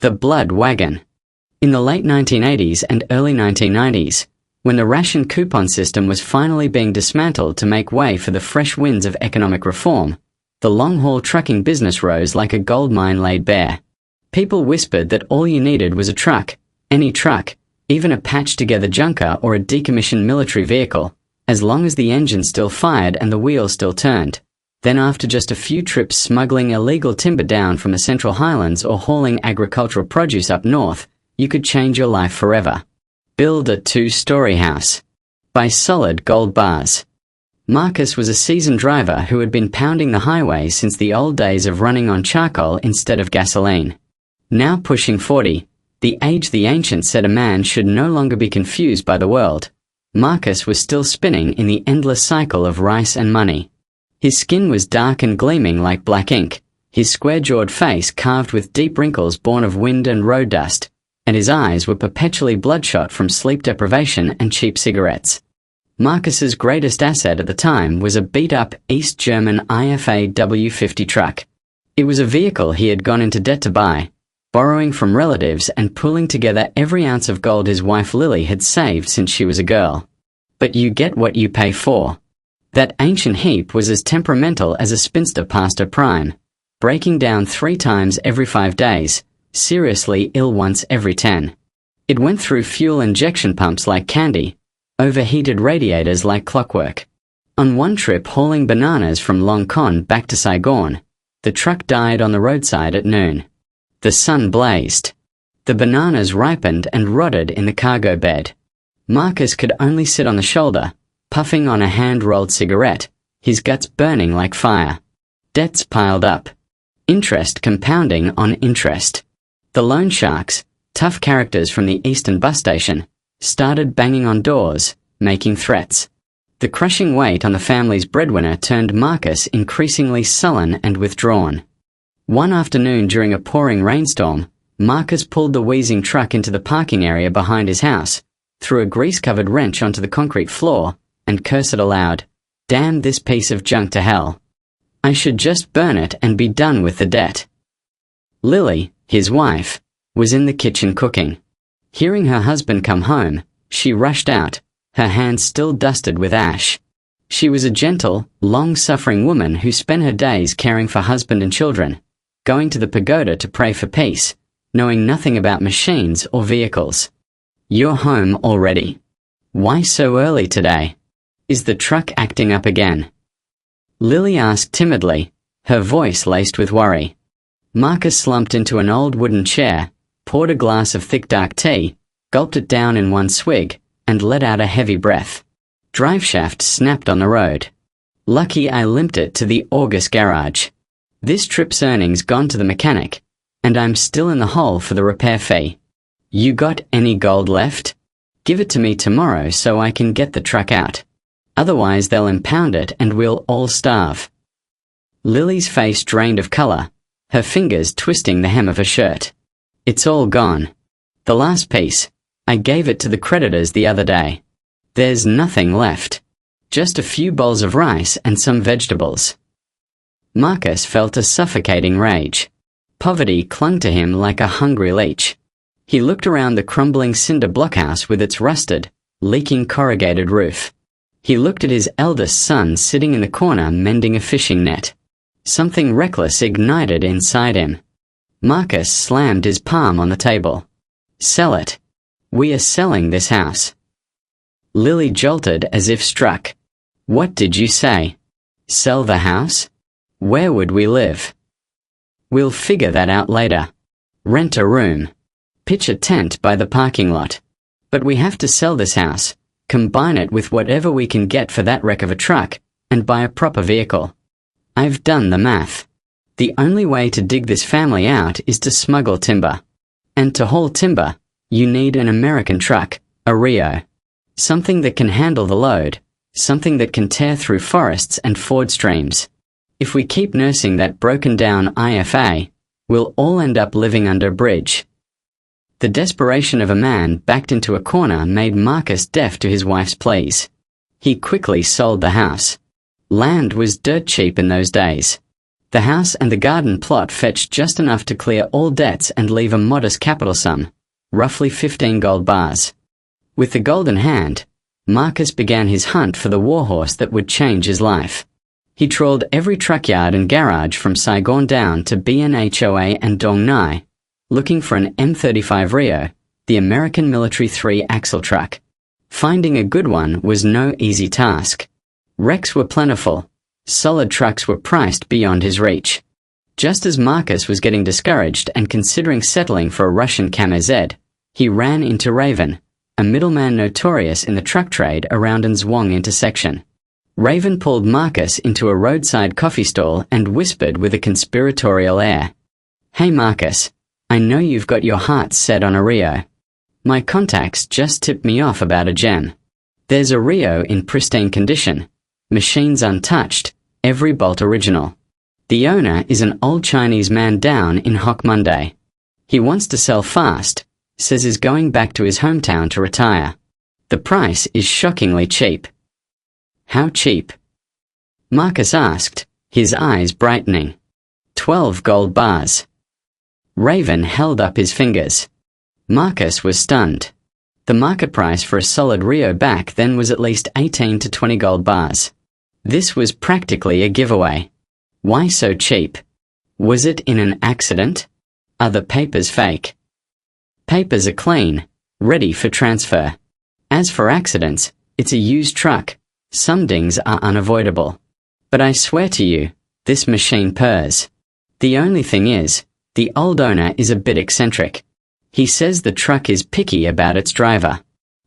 The Blood Wagon. In the late 1980s and early 1990s, when the ration coupon system was finally being dismantled to make way for the fresh winds of economic reform, the long-haul trucking business rose like a gold mine laid bare. People whispered that all you needed was a truck, any truck, even a patched-together junker or a decommissioned military vehicle, as long as the engine still fired and the wheels still turned. Then after just a few trips smuggling illegal timber down from the Central Highlands or hauling agricultural produce up north, you could change your life forever. Build a 2-story house. By solid gold bars. Marcus was a seasoned driver who had been pounding the highway since the old days of running on charcoal instead of gasoline. Now pushing 40, the age the ancients said a man should no longer be confused by the world, Marcus was still spinning in the endless cycle of rice and money. His skin was dark and gleaming like black ink, his square-jawed face carved with deep wrinkles born of wind and road dust, and his eyes were perpetually bloodshot from sleep deprivation and cheap cigarettes. Marcus's greatest asset at the time was a beat-up East German IFA W50 truck. It was a vehicle he had gone into debt to buy, borrowing from relatives and pulling together every ounce of gold his wife Lily had saved since she was a girl. But you get what you pay for. That ancient heap was as temperamental as a spinster past her prime, breaking down 3 times every 5 days, seriously ill once every 10. It went through fuel injection pumps like candy, overheated radiators like clockwork. On one trip hauling bananas from Long Con back to Saigon, the truck died on the roadside at noon. The sun blazed. The bananas ripened and rotted in the cargo bed. Marcus could only sit on the shoulder, puffing on a hand-rolled cigarette, his guts burning like fire. Debts piled up. Interest compounding on interest. The loan sharks, tough characters from the Eastern bus station, started banging on doors, making threats. The crushing weight on the family's breadwinner turned Marcus increasingly sullen and withdrawn. One afternoon during a pouring rainstorm, Marcus pulled the wheezing truck into the parking area behind his house, threw a grease-covered wrench onto the concrete floor, and cursed aloud, "Damn this piece of junk to hell. I should just burn it and be done with the debt." Lily, his wife, was in the kitchen cooking. Hearing her husband come home, she rushed out, her hands still dusted with ash. She was a gentle, long-suffering woman who spent her days caring for husband and children, going to the pagoda to pray for peace, knowing nothing about machines or vehicles. "You're home already. Why so early today? Is the truck acting up again?" Lily asked timidly, her voice laced with worry. Marcus slumped into an old wooden chair, poured a glass of thick dark tea, gulped it down in one swig, and let out a heavy breath. Driveshaft snapped on the road. Lucky I limped it to the August garage. This trip's earnings gone to the mechanic, and I'm still in the hole for the repair fee. You got any gold left? Give it to me tomorrow so I can get the truck out. Otherwise they'll impound it and we'll all starve. Lily's face drained of color, her fingers twisting the hem of her shirt. "It's all gone. The last piece. I gave it to the creditors the other day. There's nothing left. Just a few bowls of rice and some vegetables." Marcus felt a suffocating rage. Poverty clung to him like a hungry leech. He looked around the crumbling cinder blockhouse with its rusted, leaking corrugated roof. He looked at his eldest son sitting in the corner mending a fishing net. Something reckless ignited inside him. Marcus slammed his palm on the table. "Sell it. We are selling this house." Lily jolted as if struck. "What did you say? Sell the house? Where would we live?" "We'll figure that out later. Rent a room. Pitch a tent by the parking lot. But we have to sell this house, combine it with whatever we can get for that wreck of a truck, and buy a proper vehicle. I've done the math. The only way to dig this family out is to smuggle timber. And to haul timber, you need an American truck, a Rio. Something that can handle the load, something that can tear through forests and ford streams. If we keep nursing that broken-down IFA, we'll all end up living under a bridge." The desperation of a man backed into a corner made Marcus deaf to his wife's pleas. He quickly sold the house. Land was dirt cheap in those days. The house and the garden plot fetched just enough to clear all debts and leave a modest capital sum, roughly 15 gold bars. With the gold in hand, Marcus began his hunt for the warhorse that would change his life. He trawled every truck yard and garage from Saigon down to BNHOA and Dong Nai, looking for an M35 Rio, the American military 3-axle truck. Finding a good one was no easy task. Wrecks were plentiful. Solid trucks were priced beyond his reach. Just as Marcus was getting discouraged and considering settling for a Russian Kamaz, he ran into Raven, a middleman notorious in the truck trade around an Zwang intersection. Raven pulled Marcus into a roadside coffee stall and whispered with a conspiratorial air, "Hey Marcus, I know you've got your heart set on a Rio. My contacts just tipped me off about a gem. There's a Rio in pristine condition, machines untouched, every bolt original. The owner is an old Chinese man down in Hoc Monday. He wants to sell fast, says he's going back to his hometown to retire. The price is shockingly cheap." "How cheap?" Marcus asked, his eyes brightening. 12 gold bars. Raven held up his fingers. Marcus was stunned. The market price for a solid Rio back then was at least 18 to 20 gold bars. This was practically a giveaway. Why so cheap? Was it in an accident? Are the papers fake? Papers are clean, ready for transfer. As for accidents, it's a used truck. Some dings are unavoidable. But I swear to you, this machine purrs. The only thing is, the old owner is a bit eccentric. He says the truck is picky about its driver.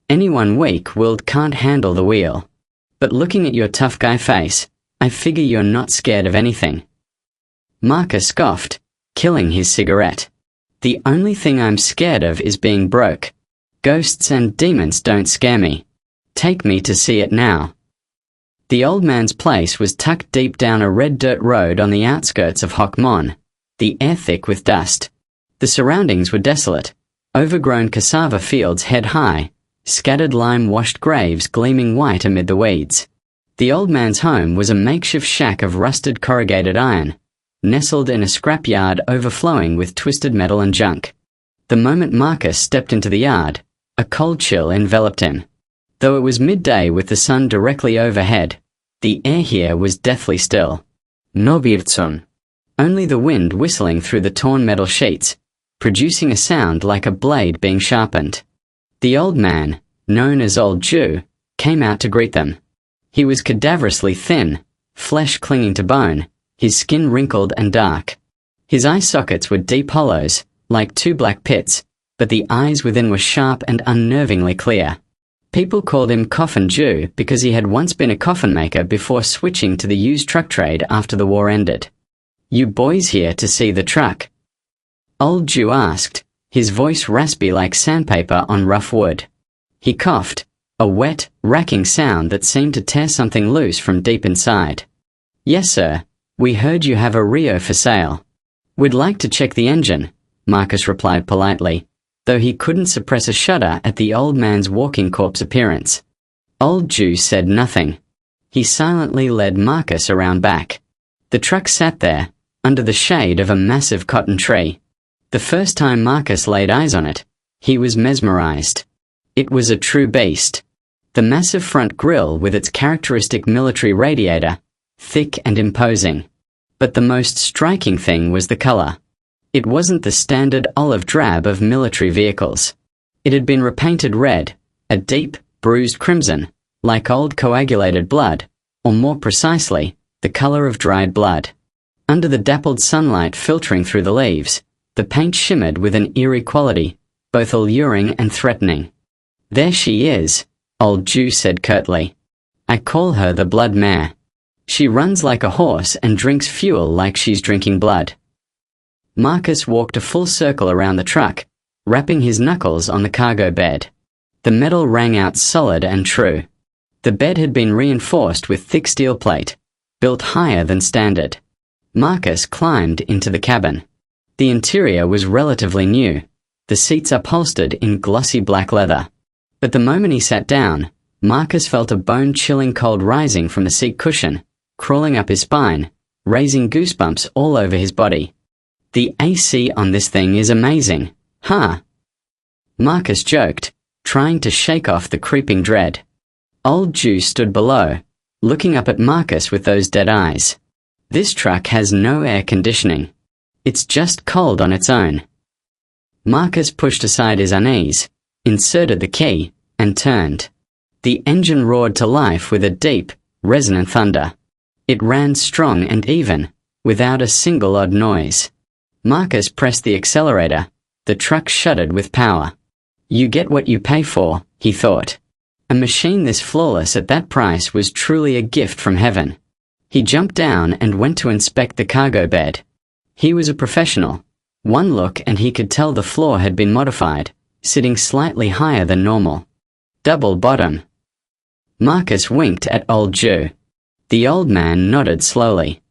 Anyone weak-willed can't handle the wheel. But looking at your tough guy face, I figure you're not scared of anything." Marcus scoffed, killing his cigarette. "The only thing I'm scared of is being broke. Ghosts and demons don't scare me. Take me to see it now." The old man's place was tucked deep down a red dirt road on the outskirts of Hoc Mon, the air thick with dust. The surroundings were desolate, overgrown cassava fields head-high, scattered lime-washed graves gleaming white amid the weeds. The old man's home was a makeshift shack of rusted corrugated iron, nestled in a scrapyard overflowing with twisted metal and junk. The moment Marcus stepped into the yard, a cold chill enveloped him. Though it was midday with the sun directly overhead, the air here was deathly still. No Birtson. Only the wind whistling through the torn metal sheets, producing a sound like a blade being sharpened. The old man, known as Old Jew, came out to greet them. He was cadaverously thin, flesh clinging to bone, his skin wrinkled and dark. His eye sockets were deep hollows, like two black pits, but the eyes within were sharp and unnervingly clear. People called him Coffin Jew because he had once been a coffin maker before switching to the used truck trade after the war ended. "You boys here to see the truck?" Old Jew asked, his voice raspy like sandpaper on rough wood. He coughed, a wet, racking sound that seemed to tear something loose from deep inside. "Yes, sir. We heard you have a Rio for sale. We'd like to check the engine," Marcus replied politely, though he couldn't suppress a shudder at the old man's walking corpse appearance. Old Jew said nothing. He silently led Marcus around back. The truck sat there, under the shade of a massive cotton tree. The first time Marcus laid eyes on it, he was mesmerized. It was a true beast. The massive front grille with its characteristic military radiator, thick and imposing. But the most striking thing was the color. It wasn't the standard olive drab of military vehicles. It had been repainted red, a deep, bruised crimson, like old coagulated blood, or more precisely, the color of dried blood. Under the dappled sunlight filtering through the leaves, the paint shimmered with an eerie quality, both alluring and threatening. "There she is," Old Jew said curtly. "I call her the blood mare. She runs like a horse and drinks fuel like she's drinking blood." Marcus walked a full circle around the truck, rapping his knuckles on the cargo bed. The metal rang out solid and true. The bed had been reinforced with thick steel plate, built higher than standard. Marcus climbed into the cabin. The interior was relatively new, the seats upholstered in glossy black leather. But the moment he sat down, Marcus felt a bone-chilling cold rising from the seat cushion, crawling up his spine, raising goosebumps all over his body. "The AC on this thing is amazing, huh?" Marcus joked, trying to shake off the creeping dread. Old Jew stood below, looking up at Marcus with those dead eyes. "This truck has no air conditioning. It's just cold on its own." Marcus pushed aside his unease, inserted the key, and turned. The engine roared to life with a deep, resonant thunder. It ran strong and even, without a single odd noise. Marcus pressed the accelerator. The truck shuddered with power. "You get what you pay for," he thought. A machine this flawless at that price was truly a gift from heaven. He jumped down and went to inspect the cargo bed. He was a professional. One look and he could tell the floor had been modified, sitting slightly higher than normal. Double bottom. Marcus winked at old Jew. The old man nodded slowly.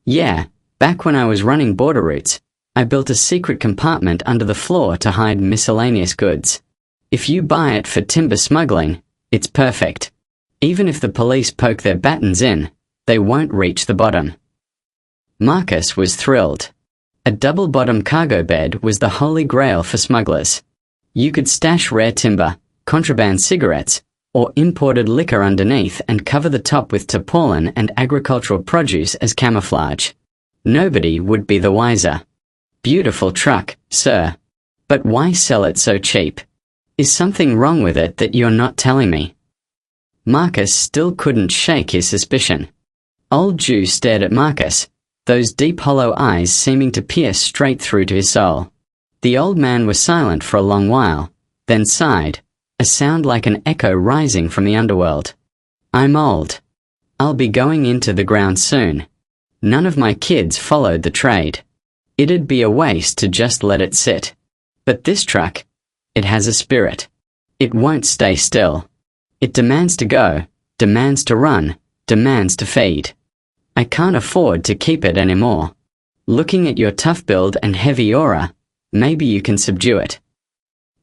"Yeah, back when I was running border routes, I built a secret compartment under the floor to hide miscellaneous goods. If you buy it for timber smuggling, it's perfect. Even if the police poke their batons in, they won't reach the bottom." Marcus was thrilled. A double-bottom cargo bed was the holy grail for smugglers. You could stash rare timber, contraband cigarettes, or imported liquor underneath and cover the top with tarpaulin and agricultural produce as camouflage. Nobody would be the wiser. Beautiful truck, sir. But why sell it so cheap? Is something wrong with it that you're not telling me? Marcus still couldn't shake his suspicion. Old Jew stared at Marcus, those deep hollow eyes seeming to pierce straight through to his soul. The old man was silent for a long while, then sighed, a sound like an echo rising from the underworld. "I'm old. I'll be going into the ground soon. None of my kids followed the trade. It'd be a waste to just let it sit. But this truck, it has a spirit. It won't stay still. It demands to go, demands to run, demands to feed. I can't afford to keep it anymore. Looking at your tough build and heavy aura, maybe you can subdue it."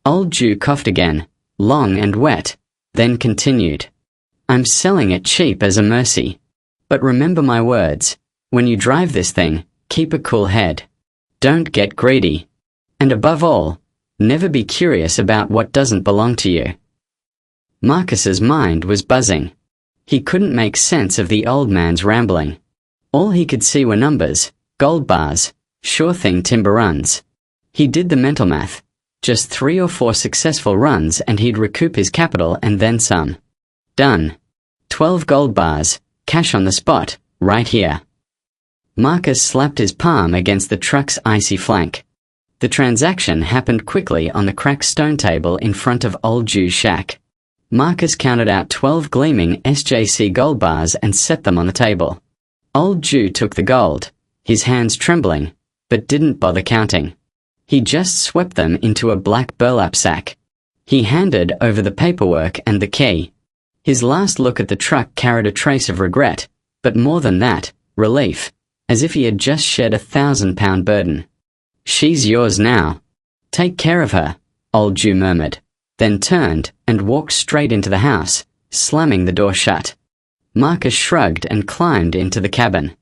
Old Jew coughed again, long and wet, then continued. "I'm selling it cheap as a mercy. But remember my words, when you drive this thing, keep a cool head. Don't get greedy. And above all, never be curious about what doesn't belong to you." Marcus's mind was buzzing. He couldn't make sense of the old man's rambling. All he could see were numbers, gold bars, sure thing timber runs. He did the mental math. Just 3 or 4 successful runs and he'd recoup his capital and then some. Done. 12 gold bars, cash on the spot, right here. Marcus slapped his palm against the truck's icy flank. The transaction happened quickly on the cracked stone table in front of Old Jew's shack. Marcus counted out 12 gleaming SJC gold bars and set them on the table. Old Jew took the gold, his hands trembling, but didn't bother counting. He just swept them into a black burlap sack. He handed over the paperwork and the key. His last look at the truck carried a trace of regret, but more than that, relief, as if he had just shed a 1,000-pound burden. "She's yours now. Take care of her," Old Jew murmured, then turned and walked straight into the house, slamming the door shut. Marcus shrugged and climbed into the cabin.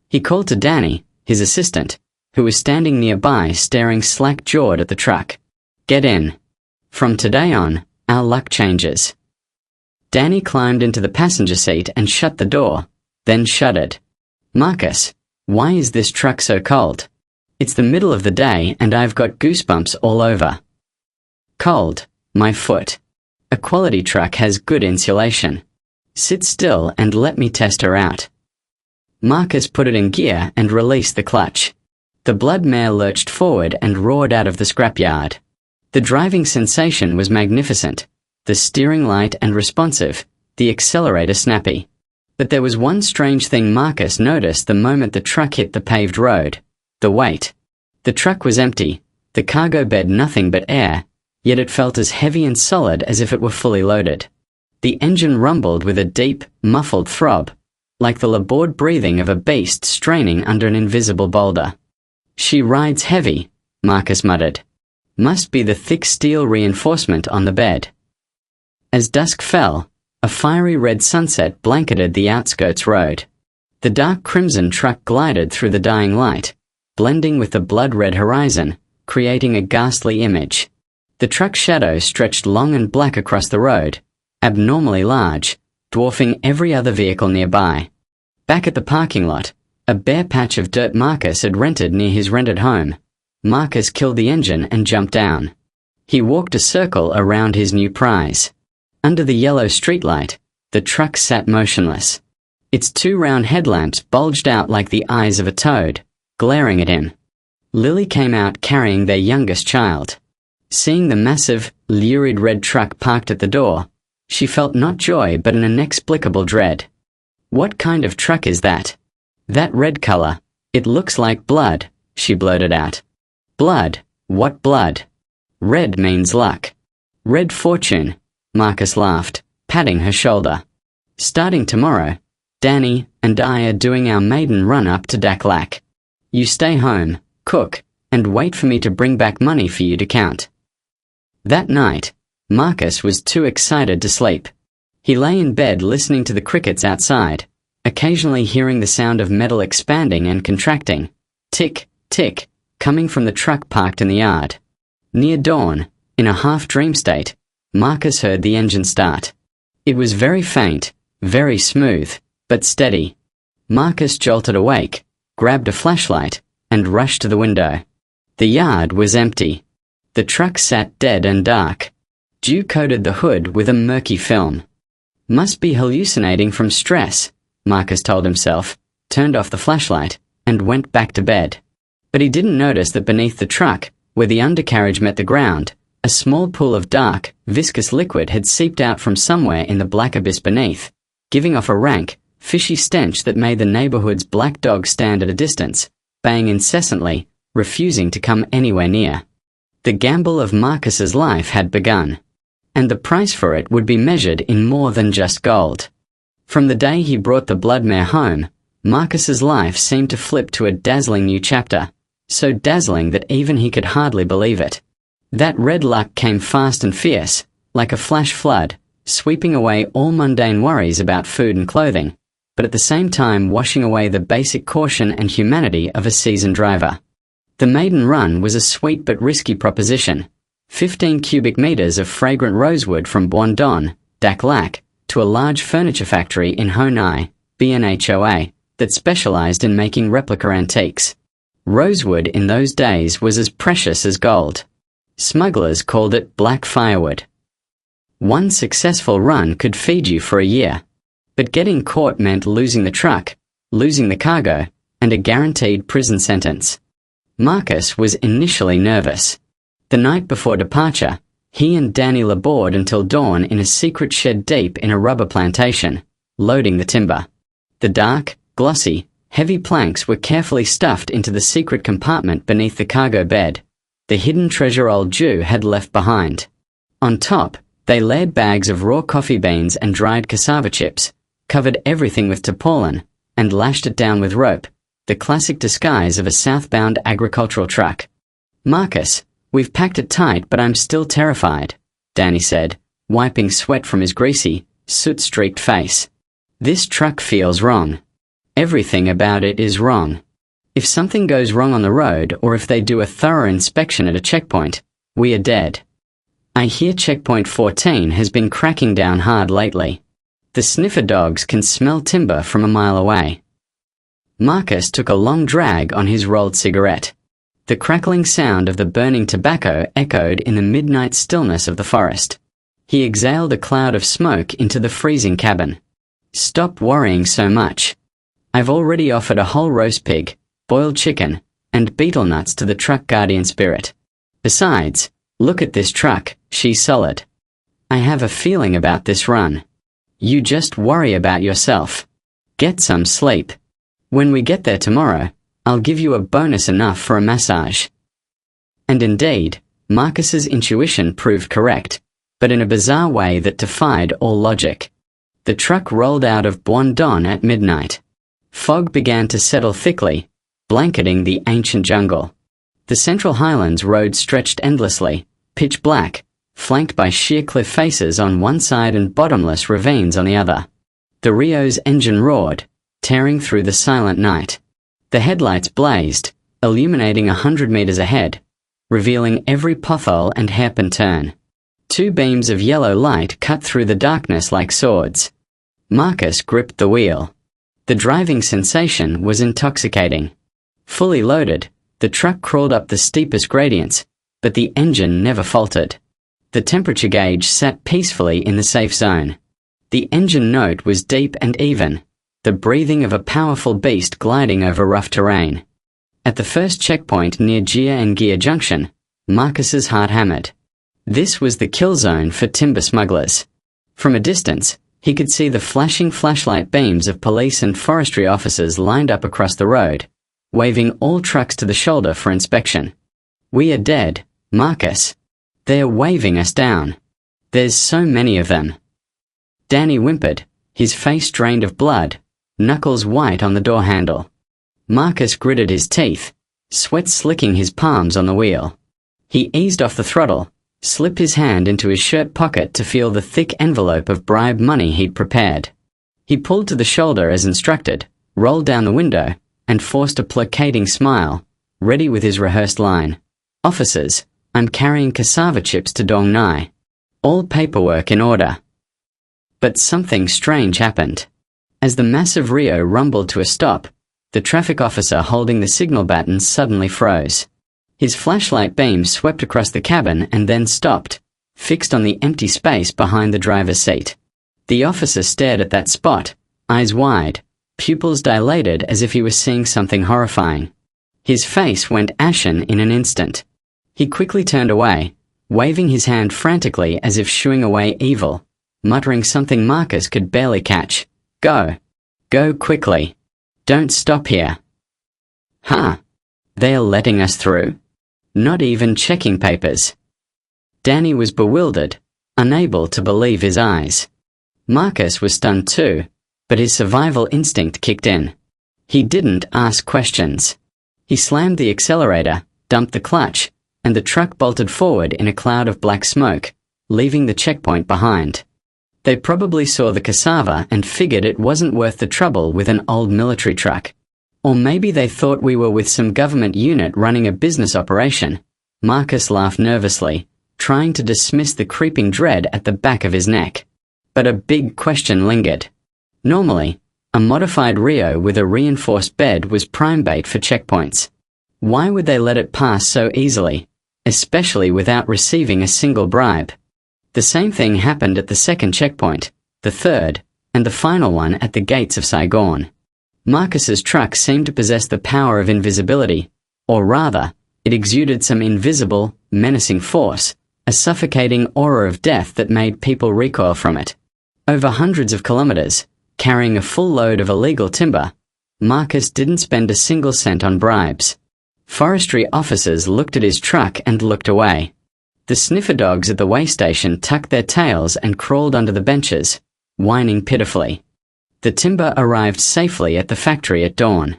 He called to Danny, his assistant, who was standing nearby staring slack-jawed at the truck. "Get in. From today on, our luck changes." Danny climbed into the passenger seat and shut the door, then shuddered. "Marcus, why is this truck so cold? It's the middle of the day and I've got goosebumps all over." "Cold, my foot. A quality truck has good insulation. Sit still and let me test her out." Marcus put it in gear and released the clutch. The blood mare lurched forward and roared out of the scrapyard. The driving sensation was magnificent, the steering light and responsive, the accelerator snappy. But there was one strange thing Marcus noticed the moment the truck hit the paved road: the weight. The truck was empty, the cargo bed nothing but air, yet it felt as heavy and solid as if it were fully loaded. The engine rumbled with a deep, muffled throb, like the labored breathing of a beast straining under an invisible boulder. "She rides heavy," Marcus muttered. "Must be the thick steel reinforcement on the bed." As dusk fell, a fiery red sunset blanketed the outskirts road. The dark crimson truck glided through the dying light, blending with the blood-red horizon, creating a ghastly image. The truck's shadow stretched long and black across the road, abnormally large, dwarfing every other vehicle nearby. Back at the parking lot, a bare patch of dirt Marcus had rented near his rented home. Marcus killed the engine and jumped down. He walked a circle around his new prize. Under the yellow streetlight, the truck sat motionless. Its two round headlamps bulged out like the eyes of a toad, glaring at him. Lily came out carrying their youngest child. Seeing the massive, lurid red truck parked at the door, she felt not joy but an inexplicable dread. "What kind of truck is that? That red color, it looks like blood," she blurted out. "Blood? What blood?" "Red means luck. Red fortune," Marcus laughed, patting her shoulder. "Starting tomorrow, Danny and I are doing our maiden run up to Daklak. You stay home, cook, and wait for me to bring back money for you to count." That night, Marcus was too excited to sleep. He lay in bed listening to the crickets outside, occasionally hearing the sound of metal expanding and contracting, tick, tick, coming from the truck parked in the yard. Near dawn, in a half-dream state, Marcus heard the engine start. It was very faint, very smooth, but steady. Marcus jolted awake, grabbed a flashlight, and rushed to the window. The yard was empty. The truck sat dead and dark. Dew coated the hood with a murky film. "Must be hallucinating from stress," Marcus told himself, turned off the flashlight, and went back to bed. But he didn't notice that beneath the truck, where the undercarriage met the ground, a small pool of dark, viscous liquid had seeped out from somewhere in the black abyss beneath, giving off a rank, fishy stench that made the neighborhood's black dog stand at a distance, baying incessantly, refusing to come anywhere near. The gamble of Marcus's life had begun, and the price for it would be measured in more than just gold. From the day he brought the blood mare home, Marcus's life seemed to flip to a dazzling new chapter, so dazzling that even he could hardly believe it. That red luck came fast and fierce, like a flash flood, sweeping away all mundane worries about food and clothing, but at the same time washing away the basic caution and humanity of a seasoned driver. The maiden run was a sweet but risky proposition. 15 cubic meters of fragrant rosewood from Buondon, Daklak, to a large furniture factory in Honai, BNHOA, that specialized in making replica antiques. Rosewood in those days was as precious as gold. Smugglers called it black firewood. One successful run could feed you for a year, but getting caught meant losing the truck, losing the cargo, and a guaranteed prison sentence. Marcus was initially nervous. The night before departure, he and Danny labored until dawn in a secret shed deep in a rubber plantation, loading the timber. The dark, glossy, heavy planks were carefully stuffed into the secret compartment beneath the cargo bed, the hidden treasure old Jew had left behind. On top, they laid bags of raw coffee beans and dried cassava chips, covered everything with tarpaulin, and lashed it down with rope, the classic disguise of a southbound agricultural truck. "Marcus, we've packed it tight, but I'm still terrified," Danny said, wiping sweat from his greasy, soot-streaked face. "This truck feels wrong. Everything about it is wrong. If something goes wrong on the road, or if they do a thorough inspection at a checkpoint, we are dead. I hear Checkpoint 14 has been cracking down hard lately. The sniffer dogs can smell timber from a mile away." Marcus took a long drag on his rolled cigarette. The crackling sound of the burning tobacco echoed in the midnight stillness of the forest. He exhaled a cloud of smoke into the freezing cabin. "Stop worrying so much. I've already offered a whole roast pig, boiled chicken, and betel nuts to the truck guardian spirit. Besides, look at this truck, she's solid. I have a feeling about this run. You just worry about yourself. Get some sleep. When we get there tomorrow, I'll give you a bonus enough for a massage." And indeed, Marcus's intuition proved correct, but in a bizarre way that defied all logic. The truck rolled out of Buondon at midnight. Fog began to settle thickly, blanketing the ancient jungle. The Central Highlands road stretched endlessly, pitch black, flanked by sheer cliff faces on one side and bottomless ravines on the other. The Rio's engine roared, tearing through the silent night. The headlights blazed, illuminating 100 meters ahead, revealing every pothole and hairpin turn. Two beams of yellow light cut through the darkness like swords. Marcus gripped the wheel. The driving sensation was intoxicating. Fully loaded, the truck crawled up the steepest gradients, but the engine never faltered. The temperature gauge sat peacefully in the safe zone. The engine note was deep and even, the breathing of a powerful beast gliding over rough terrain. At the first checkpoint near Gia and Gear Junction, Marcus's heart hammered. This was the kill zone for timber smugglers. From a distance, he could see the flashing flashlight beams of police and forestry officers lined up across the road, waving all trucks to the shoulder for inspection. "We are dead, Marcus. They're waving us down. There's so many of them." Danny whimpered, his face drained of blood, knuckles white on the door handle. Marcus gritted his teeth, sweat slicking his palms on the wheel. He eased off the throttle, slipped his hand into his shirt pocket to feel the thick envelope of bribe money he'd prepared. He pulled to the shoulder as instructed, rolled down the window, and forced a placating smile, ready with his rehearsed line. "Officers, I'm carrying cassava chips to Dong Nai. All paperwork in order." But something strange happened. As the massive Rio rumbled to a stop, the traffic officer holding the signal baton suddenly froze. His flashlight beam swept across the cabin and then stopped, fixed on the empty space behind the driver's seat. The officer stared at that spot, eyes wide, pupils dilated as if he was seeing something horrifying. His face went ashen in an instant. He quickly turned away, waving his hand frantically as if shooing away evil, muttering something Marcus could barely catch. "Go. Go quickly. Don't stop here." "Huh. They're letting us through? Not even checking papers." Danny was bewildered, unable to believe his eyes. Marcus was stunned too, but his survival instinct kicked in. He didn't ask questions. He slammed the accelerator, dumped the clutch, and the truck bolted forward in a cloud of black smoke, leaving the checkpoint behind. They probably saw the cassava and figured it wasn't worth the trouble with an old military truck. Or maybe they thought we were with some government unit running a business operation. Marcus laughed nervously, trying to dismiss the creeping dread at the back of his neck. But a big question lingered. Normally, a modified Rio with a reinforced bed was prime bait for checkpoints. Why would they let it pass so easily, especially without receiving a single bribe? The same thing happened at the second checkpoint, the third, and the final one at the gates of Saigon. Marcus's truck seemed to possess the power of invisibility, or rather, it exuded some invisible, menacing force, a suffocating aura of death that made people recoil from it. Over hundreds of kilometers, carrying a full load of illegal timber, Marcus didn't spend a single cent on bribes. Forestry officers looked at his truck and looked away. The sniffer dogs at the way station tucked their tails and crawled under the benches, whining pitifully. The timber arrived safely at the factory at dawn.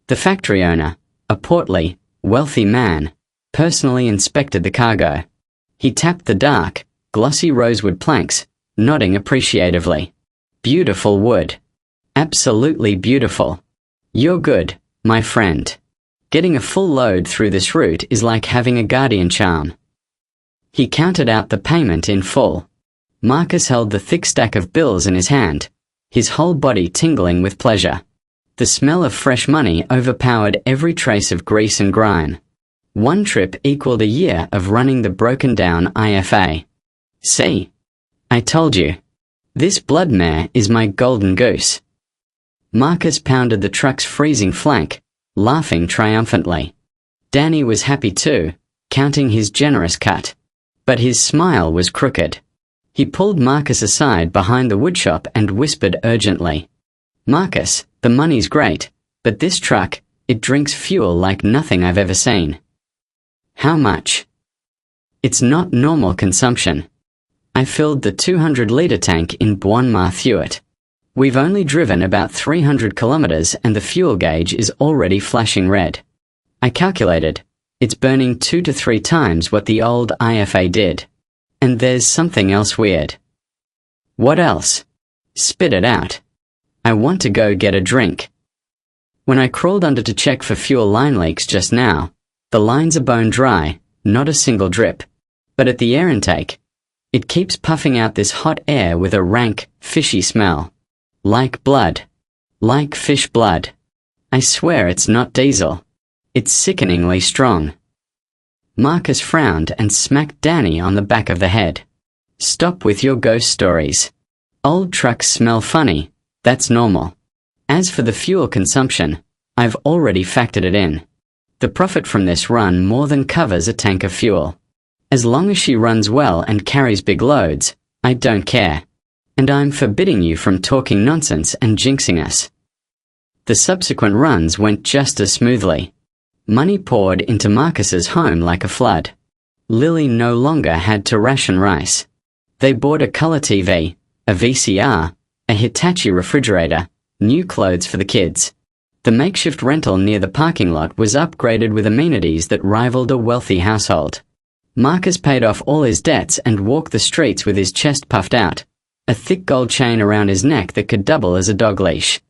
The factory owner, a portly, wealthy man, personally inspected the cargo. He tapped the dark, glossy rosewood planks, nodding appreciatively. "Beautiful wood. Absolutely beautiful. You're good, my friend. Getting a full load through this route is like having a guardian charm." He counted out the payment in full. Marcus held the thick stack of bills in his hand, his whole body tingling with pleasure. The smell of fresh money overpowered every trace of grease and grime. One trip equaled a year of running the broken-down IFA. "See? I told you. This blood mare is my golden goose." Marcus pounded the truck's freezing flank, laughing triumphantly. Danny was happy too, counting his generous cut. But his smile was crooked. He pulled Marcus aside behind the woodshop and whispered urgently, "Marcus, the money's great, but this truck, it drinks fuel like nothing I've ever seen." "How much?" "It's not normal consumption. I filled the 200-liter tank in Buon Ma Thuot. We've only driven about 300 kilometers and the fuel gauge is already flashing red. I calculated, it's burning 2 to 3 times what the old IFA did. And there's something else weird." "What else?" "Spit it out." I want to go get a drink. When I crawled under to check for fuel line leaks just now, the lines are bone dry, not a single drip. But at the air intake, it keeps puffing out this hot air with a rank, fishy smell. Like blood. Like fish blood. I swear it's not diesel. It's sickeningly strong. Marcus frowned and smacked Danny on the back of the head. Stop with your ghost stories. Old trucks smell funny, that's normal. As for the fuel consumption, I've already factored it in. The profit from this run more than covers a tank of fuel. As long as she runs well and carries big loads, I don't care. And I'm forbidding you from talking nonsense and jinxing us. The subsequent runs went just as smoothly. Money poured into Marcus's home like a flood. Lily no longer had to ration rice. They bought a color TV, a VCR, a Hitachi refrigerator, new clothes for the kids. The makeshift rental near the parking lot was upgraded with amenities that rivaled a wealthy household. Marcus paid off all his debts and walked the streets with his chest puffed out, a thick gold chain around his neck that could double as a dog leash.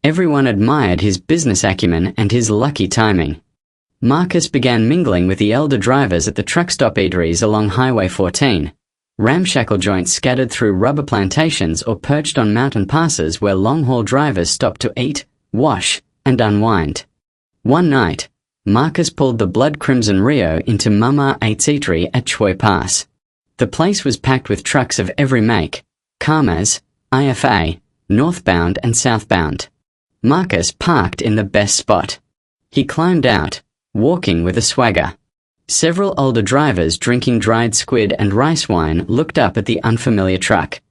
Everyone admired his business acumen and his lucky timing. Marcus began mingling with the elder drivers at the truck stop eateries along Highway 14, ramshackle joints scattered through rubber plantations or perched on mountain passes where long-haul drivers stopped to eat, wash, and unwind. One night, Marcus pulled the blood crimson Rio into Mama 8's eatery at Choi Pass. The place was packed with trucks of every make, Kamaz, IFA, northbound and southbound. Marcus parked in the best spot. He climbed out, walking with a swagger. Several older drivers drinking dried squid and rice wine looked up at the unfamiliar truck.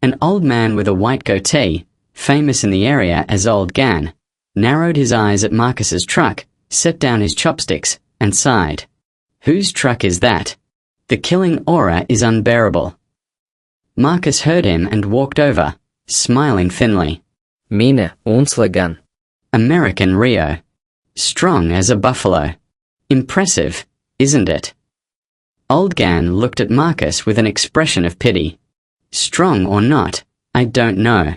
An old man with a white goatee, famous in the area as Old Gan, narrowed his eyes at Marcus's truck, set down his chopsticks, and sighed. Whose truck is that? The killing aura is unbearable. Marcus heard him and walked over, smiling thinly. Mine, Unslagan. American Rio. Strong as a buffalo. Impressive, isn't it? Old Gan looked at Marcus with an expression of pity. Strong or not, I don't know.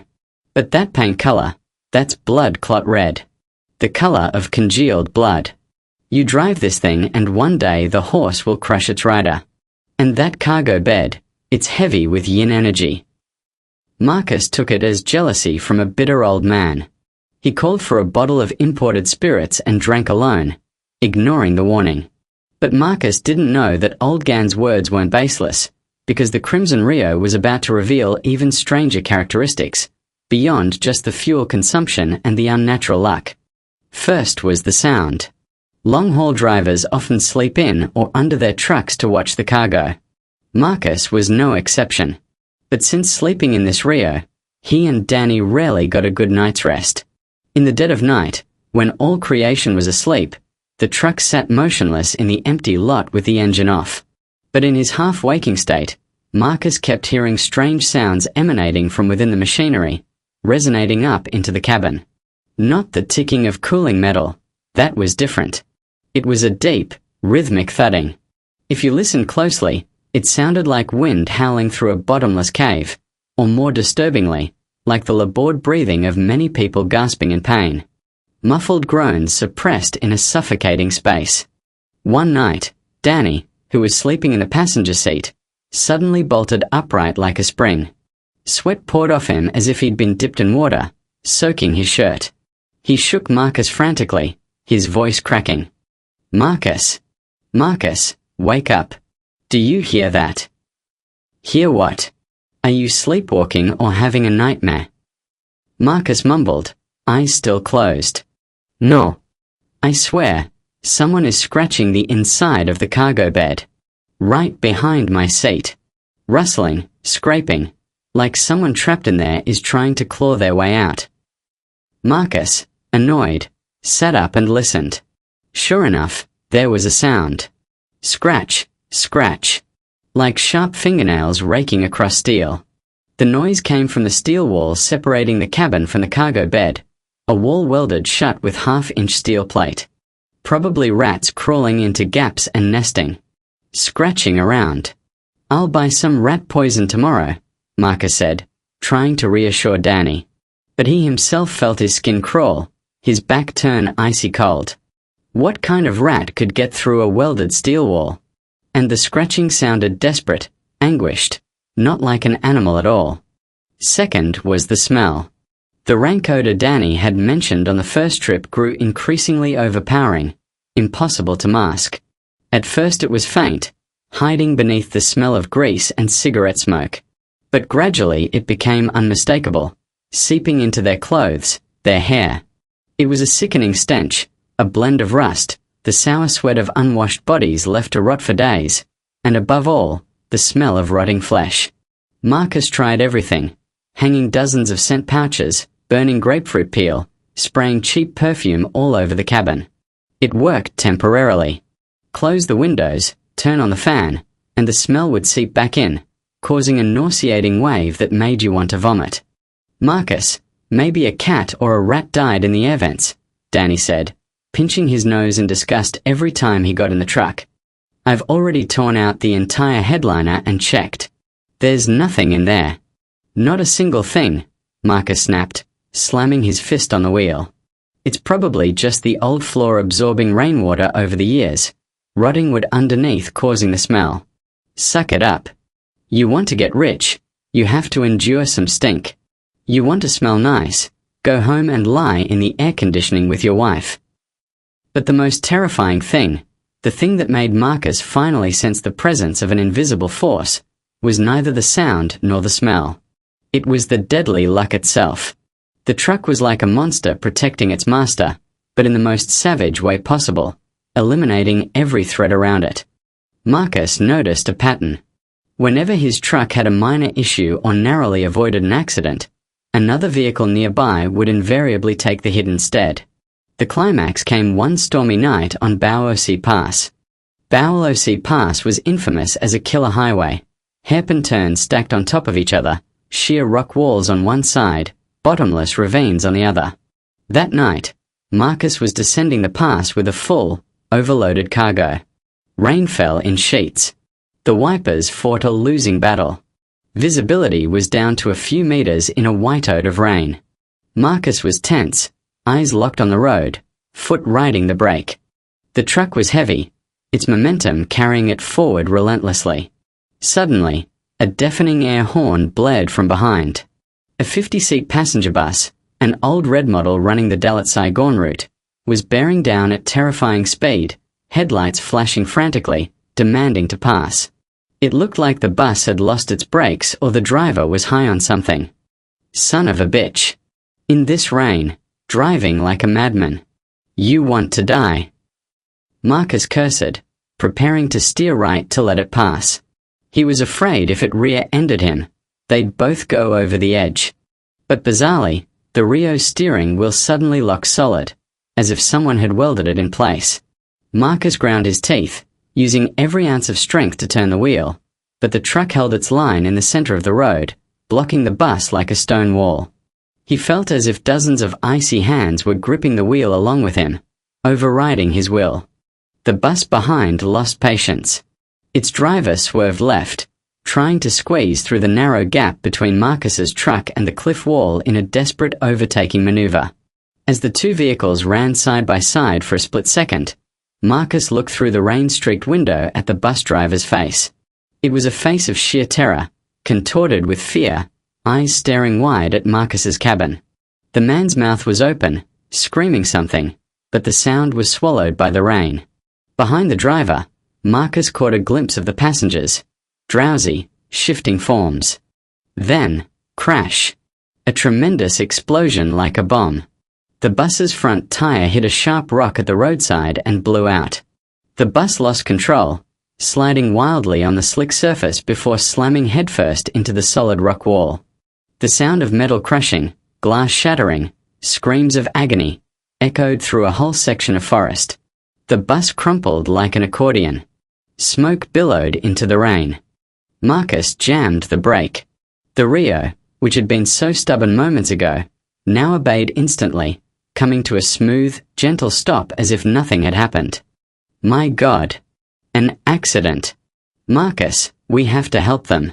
But that paint color, that's blood clot red. The color of congealed blood. You drive this thing and one day the horse will crush its rider. And that cargo bed, it's heavy with yin energy. Marcus took it as jealousy from a bitter old man. He called for a bottle of imported spirits and drank alone, ignoring the warning. But Marcus didn't know that Old Gan's words weren't baseless, because the Crimson Rio was about to reveal even stranger characteristics, beyond just the fuel consumption and the unnatural luck. First was the sound. Long-haul drivers often sleep in or under their trucks to watch the cargo. Marcus was no exception. But since sleeping in this Rio, he and Danny rarely got a good night's rest. In the dead of night, when all creation was asleep, the truck sat motionless in the empty lot with the engine off. But in his half-waking state, Marcus kept hearing strange sounds emanating from within the machinery, resonating up into the cabin. Not the ticking of cooling metal. That was different. It was a deep, rhythmic thudding. If you listened closely, it sounded like wind howling through a bottomless cave, or more disturbingly, like the labored breathing of many people gasping in pain. Muffled groans suppressed in a suffocating space. One night, Danny, who was sleeping in the passenger seat, suddenly bolted upright like a spring. Sweat poured off him as if he'd been dipped in water, soaking his shirt. He shook Marcus frantically, his voice cracking. Marcus! Marcus, wake up. Do you hear that? Hear what? Are you sleepwalking or having a nightmare? Marcus mumbled, eyes still closed. No. I swear, someone is scratching the inside of the cargo bed. Right behind my seat. Rustling, scraping, like someone trapped in there is trying to claw their way out. Marcus, annoyed, sat up and listened. Sure enough, there was a sound. Scratch, scratch. Like sharp fingernails raking across steel. The noise came from the steel wall separating the cabin from the cargo bed, a wall welded shut with half-inch steel plate. Probably rats crawling into gaps and nesting. Scratching around. I'll buy some rat poison tomorrow, Marcus said, trying to reassure Danny. But he himself felt his skin crawl, his back turn icy cold. What kind of rat could get through a welded steel wall? And the scratching sounded desperate, anguished, not like an animal at all. Second was the smell. The rank odor Danny had mentioned on the first trip grew increasingly overpowering, impossible to mask. At first it was faint, hiding beneath the smell of grease and cigarette smoke. But gradually it became unmistakable, seeping into their clothes, their hair. It was a sickening stench, a blend of rust, the sour sweat of unwashed bodies left to rot for days, and above all, the smell of rotting flesh. Marcus tried everything, hanging dozens of scent pouches, burning grapefruit peel, spraying cheap perfume all over the cabin. It worked temporarily. Close the windows, turn on the fan, and the smell would seep back in, causing a nauseating wave that made you want to vomit. Marcus, maybe a cat or a rat died in the air vents, Danny said, pinching his nose in disgust every time he got in the truck. I've already torn out the entire headliner and checked. There's nothing in there. Not a single thing, Marcus snapped, slamming his fist on the wheel. It's probably just the old floor absorbing rainwater over the years, rotting wood underneath causing the smell. Suck it up. You want to get rich, you have to endure some stink. You want to smell nice, go home and lie in the air conditioning with your wife. But the most terrifying thing, the thing that made Marcus finally sense the presence of an invisible force, was neither the sound nor the smell. It was the deadly luck itself. The truck was like a monster protecting its master, but in the most savage way possible, eliminating every threat around it. Marcus noticed a pattern. Whenever his truck had a minor issue or narrowly avoided an accident, another vehicle nearby would invariably take the hit instead. The climax came one stormy night on Bowosea Pass. Bowosea Pass was infamous as a killer highway. Hairpin turns stacked on top of each other, sheer rock walls on one side, bottomless ravines on the other. That night, Marcus was descending the pass with a full, overloaded cargo. Rain fell in sheets. The wipers fought a losing battle. Visibility was down to a few meters in a whiteout of rain. Marcus was tense, eyes locked on the road, foot riding the brake. The truck was heavy, its momentum carrying it forward relentlessly. Suddenly, a deafening air horn blared from behind. A 50-seat passenger bus, an old red model running the Dallas-Saigon route, was bearing down at terrifying speed, headlights flashing frantically, demanding to pass. It looked like the bus had lost its brakes or the driver was high on something. Son of a bitch. In this rain, driving like a madman. You want to die. Marcus cursed, preparing to steer right to let it pass. He was afraid if it rear-ended him, they'd both go over the edge. But bizarrely, the Rio steering wheel suddenly locked solid, as if someone had welded it in place. Marcus ground his teeth, using every ounce of strength to turn the wheel, but the truck held its line in the center of the road, blocking the bus like a stone wall. He felt as if dozens of icy hands were gripping the wheel along with him, overriding his will. The bus behind lost patience. Its driver swerved left, trying to squeeze through the narrow gap between Marcus's truck and the cliff wall in a desperate overtaking maneuver. As the two vehicles ran side by side for a split second, Marcus looked through the rain-streaked window at the bus driver's face. It was a face of sheer terror, contorted with fear, eyes staring wide at Marcus's cabin. The man's mouth was open, screaming something, but the sound was swallowed by the rain. Behind the driver, Marcus caught a glimpse of the passengers, drowsy, shifting forms. Then, crash. A tremendous explosion like a bomb. The bus's front tire hit a sharp rock at the roadside and blew out. The bus lost control, sliding wildly on the slick surface before slamming headfirst into the solid rock wall. The sound of metal crushing, glass shattering, screams of agony, echoed through a whole section of forest. The bus crumpled like an accordion. Smoke billowed into the rain. Marcus jammed the brake. The Rio, which had been so stubborn moments ago, now obeyed instantly, coming to a smooth, gentle stop as if nothing had happened. My God. An accident. Marcus, we have to help them.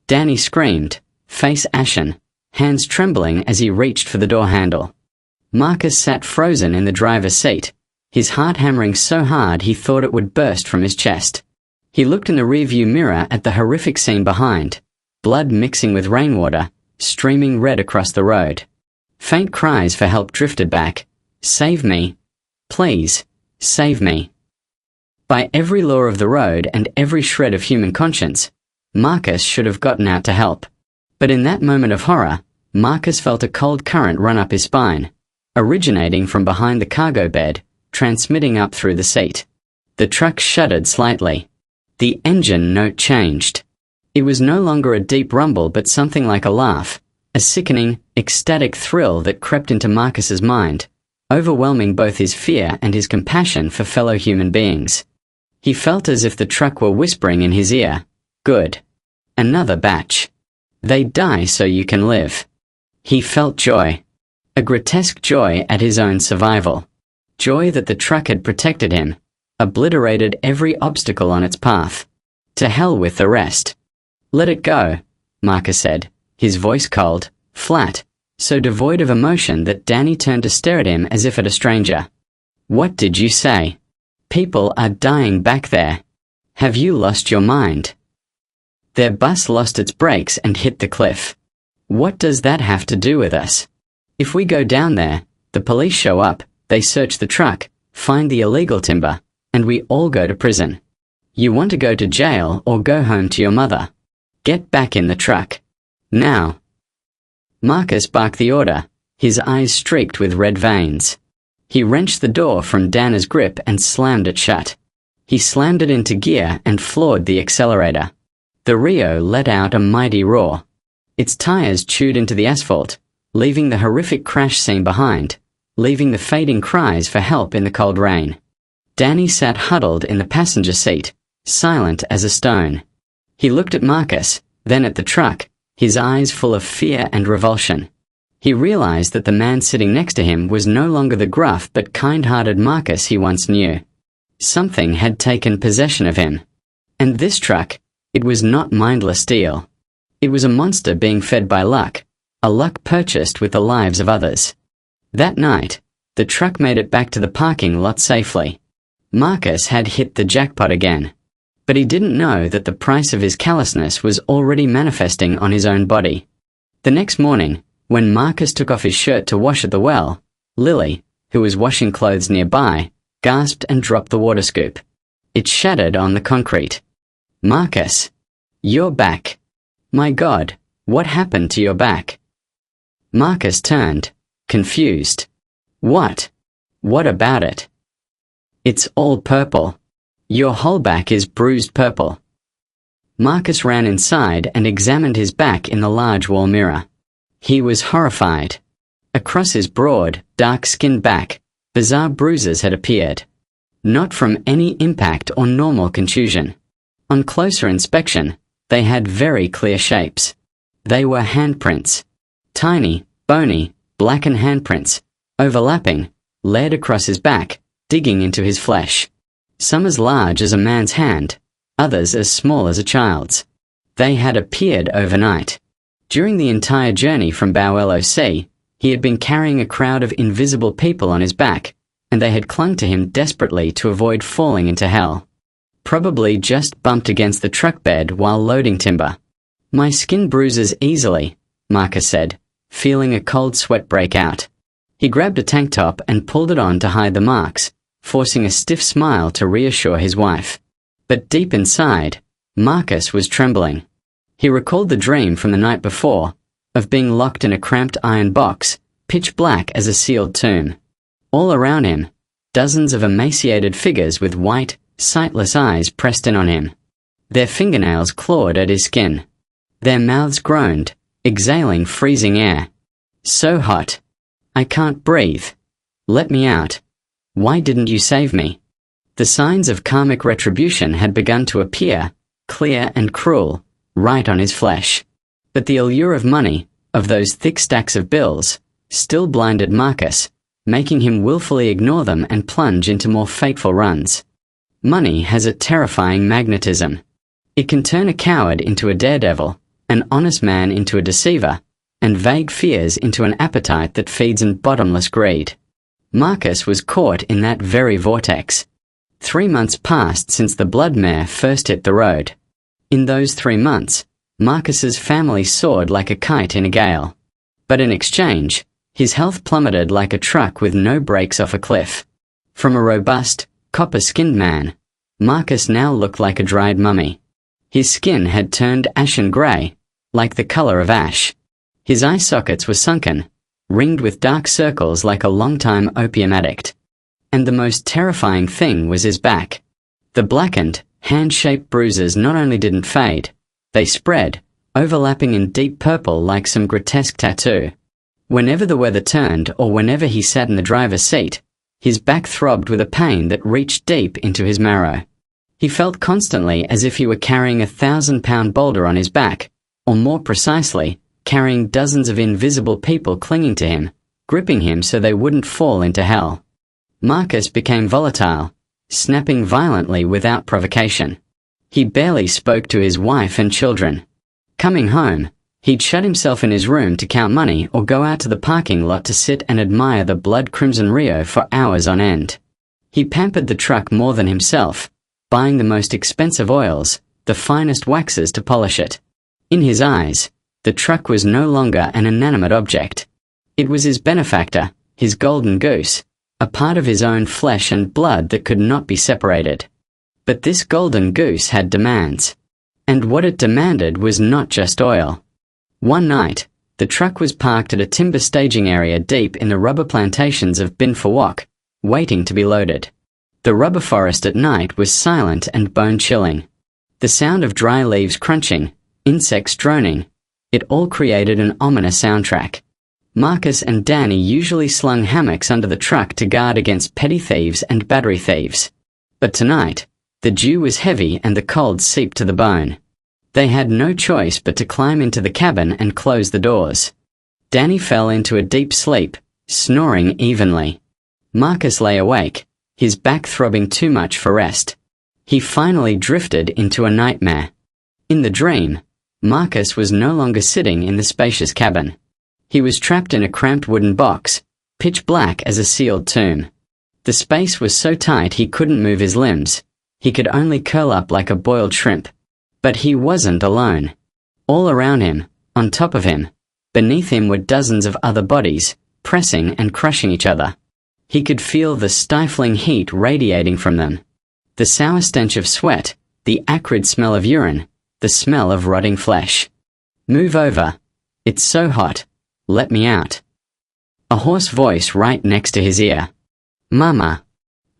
Danny screamed, face ashen, hands trembling as he reached for the door handle. Marcus sat frozen in the driver's seat, his heart hammering so hard he thought it would burst from his chest. He looked in the rearview mirror at the horrific scene behind, blood mixing with rainwater, streaming red across the road. Faint cries for help drifted back. "Save me. Please, save me." By every law of the road and every shred of human conscience, Marcus should have gotten out to help. But in that moment of horror, Marcus felt a cold current run up his spine, originating from behind the cargo bed, transmitting up through the seat. The truck shuddered slightly. The engine note changed. It was no longer a deep rumble but something like a laugh, a sickening, ecstatic thrill that crept into Marcus's mind, overwhelming both his fear and his compassion for fellow human beings. He felt as if the truck were whispering in his ear, "Good. Another batch. They die so you can live." He felt joy. A grotesque joy at his own survival. Joy that the truck had protected him, obliterated every obstacle on its path. To hell with the rest. "Let it go," Marcus said, his voice cold, flat, so devoid of emotion that Danny turned to stare at him as if at a stranger. "What did you say? People are dying back there. Have you lost your mind?" "Their bus lost its brakes and hit the cliff. What does that have to do with us? If we go down there, the police show up, they search the truck, find the illegal timber, and we all go to prison. You want to go to jail or go home to your mother? Get back in the truck. Now." Marcus barked the order, his eyes streaked with red veins. He wrenched the door from Dana's grip and slammed it shut. He slammed it into gear and floored the accelerator. The Rio let out a mighty roar. Its tires chewed into the asphalt, leaving the horrific crash scene behind, leaving the fading cries for help in the cold rain. Danny sat huddled in the passenger seat, silent as a stone. He looked at Marcus, then at the truck, his eyes full of fear and revulsion. He realized that the man sitting next to him was no longer the gruff but kind-hearted Marcus he once knew. Something had taken possession of him. And this truck, it was not mindless steel. It was a monster being fed by luck, a luck purchased with the lives of others. That night, the truck made it back to the parking lot safely. Marcus had hit the jackpot again. But he didn't know that the price of his callousness was already manifesting on his own body. The next morning, when Marcus took off his shirt to wash at the well, Lily, who was washing clothes nearby, gasped and dropped the water scoop. It shattered on the concrete. "Marcus, you're back. My God, what happened to your back?" Marcus turned, confused. "What? What about it?" "It's all purple. Your whole back is bruised purple." Marcus ran inside and examined his back in the large wall mirror. He was horrified. Across his broad, dark-skinned back, bizarre bruises had appeared. Not from any impact or normal contusion. On closer inspection, they had very clear shapes. They were handprints. Tiny, bony, blackened handprints, overlapping, laid across his back, digging into his flesh. Some as large as a man's hand, others as small as a child's. They had appeared overnight. During the entire journey from Bowello Sea, he had been carrying a crowd of invisible people on his back, and they had clung to him desperately to avoid falling into hell. Probably just bumped against the truck bed while loading timber. "My skin bruises easily," Marcus said, feeling a cold sweat break out. He grabbed a tank top and pulled it on to hide the marks, forcing a stiff smile to reassure his wife. But deep inside, Marcus was trembling. He recalled the dream from the night before, of being locked in a cramped iron box, pitch black as a sealed tomb. All around him, dozens of emaciated figures with white, sightless eyes pressed in on him. Their fingernails clawed at his skin. Their mouths groaned, exhaling freezing air. "So hot. I can't breathe. Let me out. Why didn't you save me?" The signs of karmic retribution had begun to appear, clear and cruel, right on his flesh. But the allure of money, of those thick stacks of bills, still blinded Marcus, making him willfully ignore them and plunge into more fateful runs. Money has a terrifying magnetism. It can turn a coward into a daredevil, an honest man into a deceiver, and vague fears into an appetite that feeds in bottomless greed. Marcus was caught in that very vortex. 3 months passed since the blood mare first hit the road. In those 3 months, Marcus's family soared like a kite in a gale. But in exchange, his health plummeted like a truck with no brakes off a cliff. From a robust, copper-skinned man, Marcus now looked like a dried mummy. His skin had turned ashen grey, like the colour of ash. His eye sockets were sunken, ringed with dark circles like a long-time opium addict. And the most terrifying thing was his back. The blackened, hand-shaped bruises not only didn't fade, they spread, overlapping in deep purple like some grotesque tattoo. Whenever the weather turned or whenever he sat in the driver's seat, his back throbbed with a pain that reached deep into his marrow. He felt constantly as if he were carrying a 1,000-pound boulder on his back, or more precisely, carrying dozens of invisible people clinging to him, gripping him so they wouldn't fall into hell. Marcus became volatile, snapping violently without provocation. He barely spoke to his wife and children. Coming home, he'd shut himself in his room to count money or go out to the parking lot to sit and admire the blood-crimson Rio for hours on end. He pampered the truck more than himself, buying the most expensive oils, the finest waxes to polish it. In his eyes, the truck was no longer an inanimate object. It was his benefactor, his golden goose, a part of his own flesh and blood that could not be separated. But this golden goose had demands. And what it demanded was not just oil. One night, the truck was parked at a timber staging area deep in the rubber plantations of Bin Fawak, waiting to be loaded. The rubber forest at night was silent and bone-chilling. The sound of dry leaves crunching, insects droning, it all created an ominous soundtrack. Marcus and Danny usually slung hammocks under the truck to guard against petty thieves and battery thieves. But tonight, the dew was heavy and the cold seeped to the bone. They had no choice but to climb into the cabin and close the doors. Danny fell into a deep sleep, snoring evenly. Marcus lay awake, his back throbbing too much for rest. He finally drifted into a nightmare. In the dream, Marcus was no longer sitting in the spacious cabin. He was trapped in a cramped wooden box, pitch black as a sealed tomb. The space was so tight he couldn't move his limbs. He could only curl up like a boiled shrimp. But he wasn't alone. All around him, on top of him, beneath him were dozens of other bodies, pressing and crushing each other. He could feel the stifling heat radiating from them. The sour stench of sweat, the acrid smell of urine, the smell of rotting flesh. "Move over. It's so hot. Let me out." A hoarse voice right next to his ear. "Mama.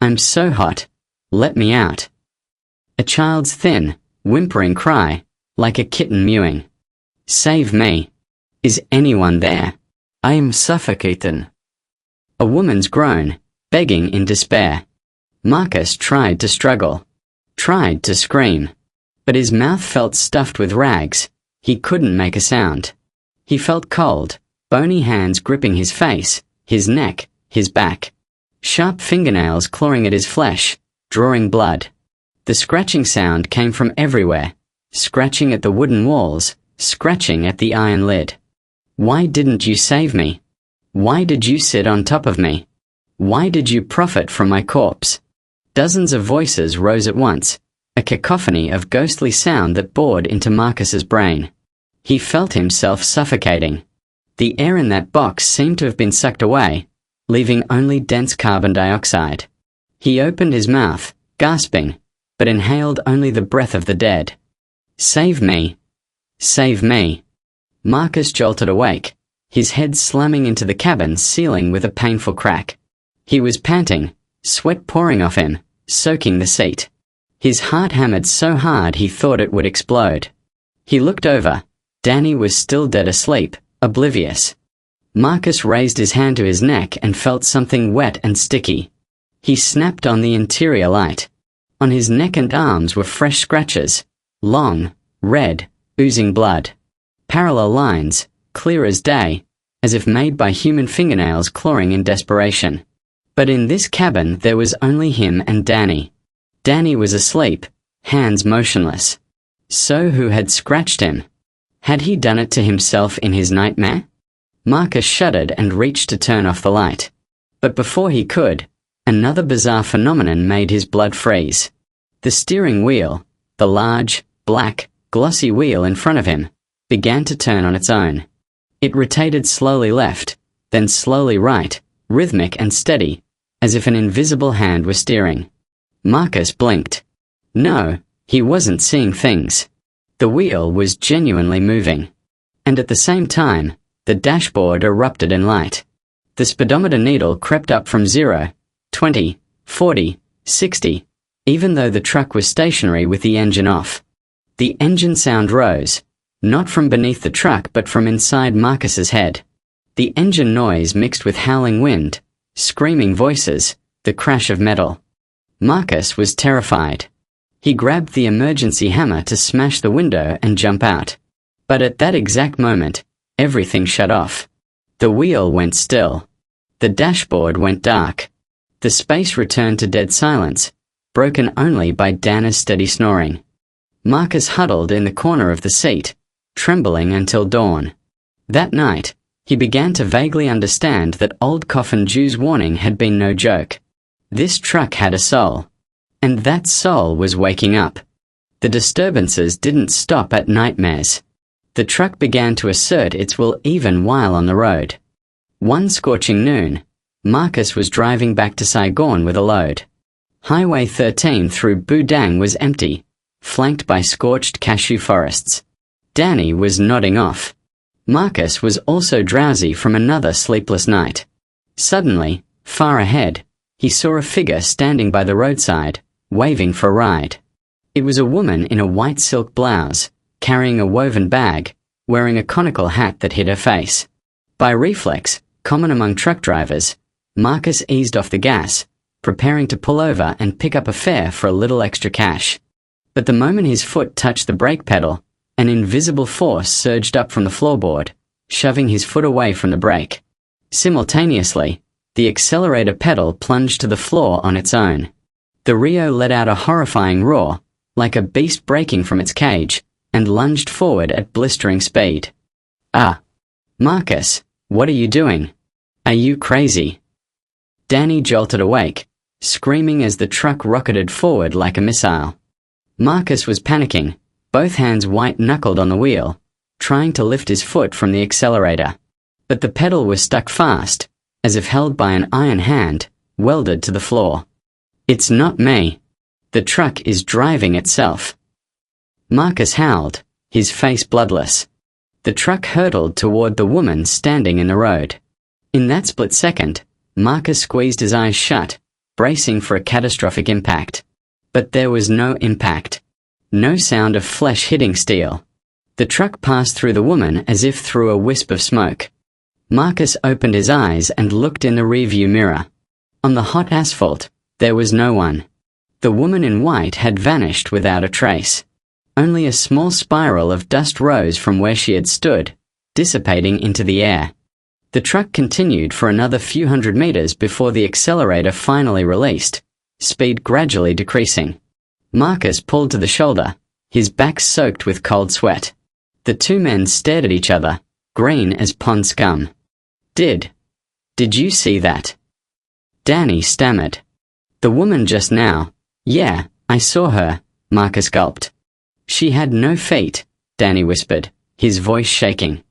I'm so hot. Let me out." A child's thin, whimpering cry, like a kitten mewing. "Save me. Is anyone there? I am suffocating." A woman's groan, begging in despair. Marcus tried to struggle, tried to scream, but his mouth felt stuffed with rags. He couldn't make a sound. He felt cold, bony hands gripping his face, his neck, his back. Sharp fingernails clawing at his flesh, drawing blood. The scratching sound came from everywhere, scratching at the wooden walls, scratching at the iron lid. "Why didn't you save me? Why did you sit on top of me? Why did you profit from my corpse?" Dozens of voices rose at once, a cacophony of ghostly sound that bored into Marcus's brain. He felt himself suffocating. The air in that box seemed to have been sucked away, leaving only dense carbon dioxide. He opened his mouth, gasping, but inhaled only the breath of the dead. "Save me! Save me!" Marcus jolted awake, his head slamming into the cabin ceiling with a painful crack. He was panting, sweat pouring off him, soaking the seat. His heart hammered so hard he thought it would explode. He looked over. Danny was still dead asleep, oblivious. Marcus raised his hand to his neck and felt something wet and sticky. He snapped on the interior light. On his neck and arms were fresh scratches, long, red, oozing blood. Parallel lines, clear as day, as if made by human fingernails clawing in desperation. But in this cabin there was only him and Danny. Danny was asleep, hands motionless. So who had scratched him? Had he done it to himself in his nightmare? Marcus shuddered and reached to turn off the light. But before he could, another bizarre phenomenon made his blood freeze. The steering wheel, the large, black, glossy wheel in front of him, began to turn on its own. It rotated slowly left, then slowly right, rhythmic and steady, as if an invisible hand were steering. Marcus blinked. No, he wasn't seeing things. The wheel was genuinely moving. And at the same time, the dashboard erupted in light. The speedometer needle crept up from 0, 20, 40, 60, even though the truck was stationary with the engine off. The engine sound rose, not from beneath the truck but from inside Marcus's head. The engine noise mixed with howling wind, screaming voices, the crash of metal. Marcus was terrified. He grabbed the emergency hammer to smash the window and jump out. But at that exact moment, everything shut off. The wheel went still. The dashboard went dark. The space returned to dead silence, broken only by Dana's steady snoring. Marcus huddled in the corner of the seat, trembling until dawn. That night, he began to vaguely understand that Old Coffin Jew's warning had been no joke. This truck had a soul. And that soul was waking up. The disturbances didn't stop at nightmares. The truck began to assert its will even while on the road. One scorching noon, Marcus was driving back to Saigon with a load. Highway 13 through Budang was empty, flanked by scorched cashew forests. Danny was nodding off. Marcus was also drowsy from another sleepless night. Suddenly, far ahead, he saw a figure standing by the roadside, waving for a ride. It was a woman in a white silk blouse, carrying a woven bag, wearing a conical hat that hid her face. By reflex, common among truck drivers, Marcus eased off the gas, preparing to pull over and pick up a fare for a little extra cash. But the moment his foot touched the brake pedal, an invisible force surged up from the floorboard, shoving his foot away from the brake. Simultaneously, the accelerator pedal plunged to the floor on its own. The Rio let out a horrifying roar, like a beast breaking from its cage, and lunged forward at blistering speed. Ah! Marcus, what are you doing? Are you crazy? Danny jolted awake, screaming as the truck rocketed forward like a missile. Marcus was panicking, both hands white-knuckled on the wheel, trying to lift his foot from the accelerator. But the pedal was stuck fast, as if held by an iron hand, welded to the floor. It's not me. The truck is driving itself. Marcus howled, his face bloodless. The truck hurtled toward the woman standing in the road. In that split second, Marcus squeezed his eyes shut, bracing for a catastrophic impact. But there was no impact. No sound of flesh hitting steel. The truck passed through the woman as if through a wisp of smoke. Marcus opened his eyes and looked in the rearview mirror. On the hot asphalt, there was no one. The woman in white had vanished without a trace. Only a small spiral of dust rose from where she had stood, dissipating into the air. The truck continued for another few hundred meters before the accelerator finally released, speed gradually decreasing. Marcus pulled to the shoulder, his back soaked with cold sweat. The two men stared at each other, green as pond scum. Did you see that? Danny stammered. The woman just now. Yeah, I saw her, Marcus gulped. She had no feet, Danny whispered, his voice shaking.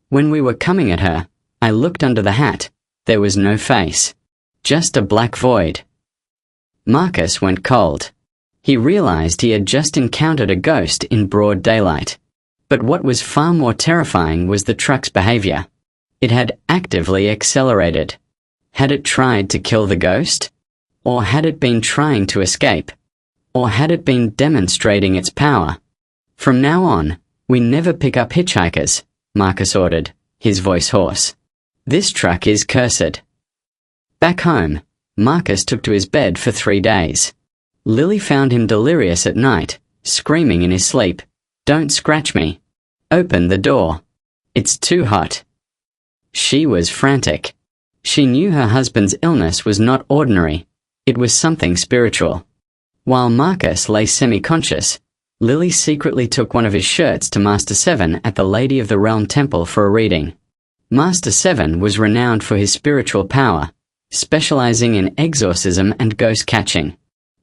When we were coming at her, I looked under the hat. There was no face. Just a black void. Marcus went cold. He realized he had just encountered a ghost in broad daylight. But what was far more terrifying was the truck's behavior. It had actively accelerated. Had it tried to kill the ghost? Or had it been trying to escape? Or had it been demonstrating its power? From now on, we never pick up hitchhikers, Marcus ordered, his voice hoarse. This truck is cursed. Back home, Marcus took to his bed for 3 days. Lily found him delirious at night, screaming in his sleep, "Don't scratch me. Open the door. It's too hot." She was frantic. She knew her husband's illness was not ordinary. It was something spiritual. While Marcus lay semi-conscious, Lily secretly took one of his shirts to Master 7 at the Lady of the Realm Temple for a reading. Master 7 was renowned for his spiritual power, specializing in exorcism and ghost catching.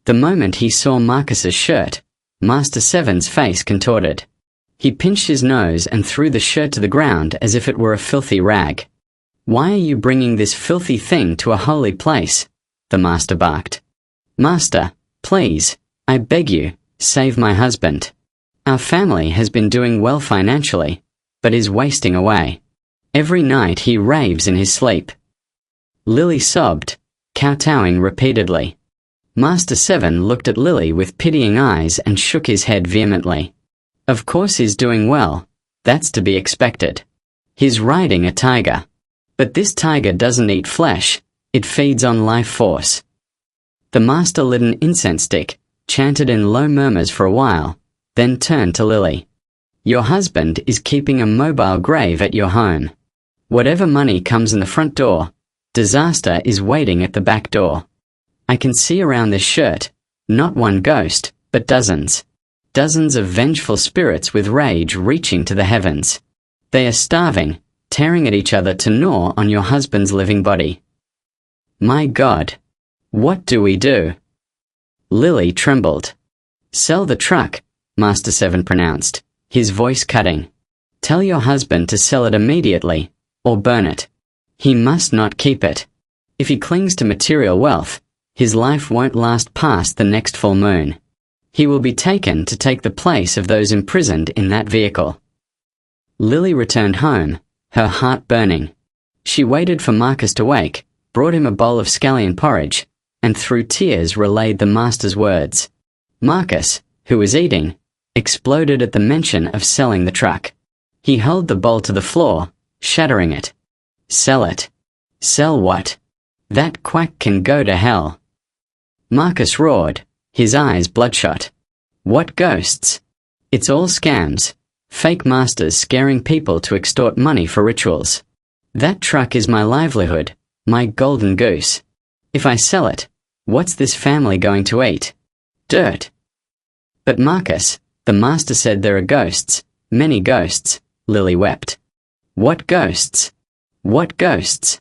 The moment he saw Marcus's shirt, Master 7's face contorted. He pinched his nose and threw the shirt to the ground as if it were a filthy rag. "Why are you bringing this filthy thing to a holy place?" the master barked. "Master, please, I beg you, save my husband. Our family has been doing well financially, but is wasting away. Every night he raves in his sleep." Lily sobbed, kowtowing repeatedly. Master 7 looked at Lily with pitying eyes and shook his head vehemently. "Of course he's doing well. That's to be expected. He's riding a tiger. But this tiger doesn't eat flesh, it feeds on life force." The master lit an incense stick, chanted in low murmurs for a while, then turned to Lily. "Your husband is keeping a mobile grave at your home. Whatever money comes in the front door, disaster is waiting at the back door. I can see around this shirt, not one ghost, but dozens. Dozens of vengeful spirits with rage reaching to the heavens. They are starving, tearing at each other to gnaw on your husband's living body. My God, what do we do?" Lily trembled. "Sell the truck," Master 7 pronounced, his voice cutting. "Tell your husband to sell it immediately, or burn it. He must not keep it. If he clings to material wealth, his life won't last past the next full moon. He will be taken to take the place of those imprisoned in that vehicle." Lily returned home, her heart burning. She waited for Marcus to wake, brought him a bowl of scallion porridge, and through tears relayed the master's words. Marcus, who was eating, exploded at the mention of selling the truck. He hurled the bowl to the floor, shattering it. "Sell it. Sell what? That quack can go to hell." Marcus roared, his eyes bloodshot. "What ghosts? It's all scams. Fake masters scaring people to extort money for rituals. That truck is my livelihood, my golden goose. If I sell it, what's this family going to eat? Dirt." "But Marcus, the master said there are ghosts, many ghosts," Lily wept. "What ghosts? What ghosts?"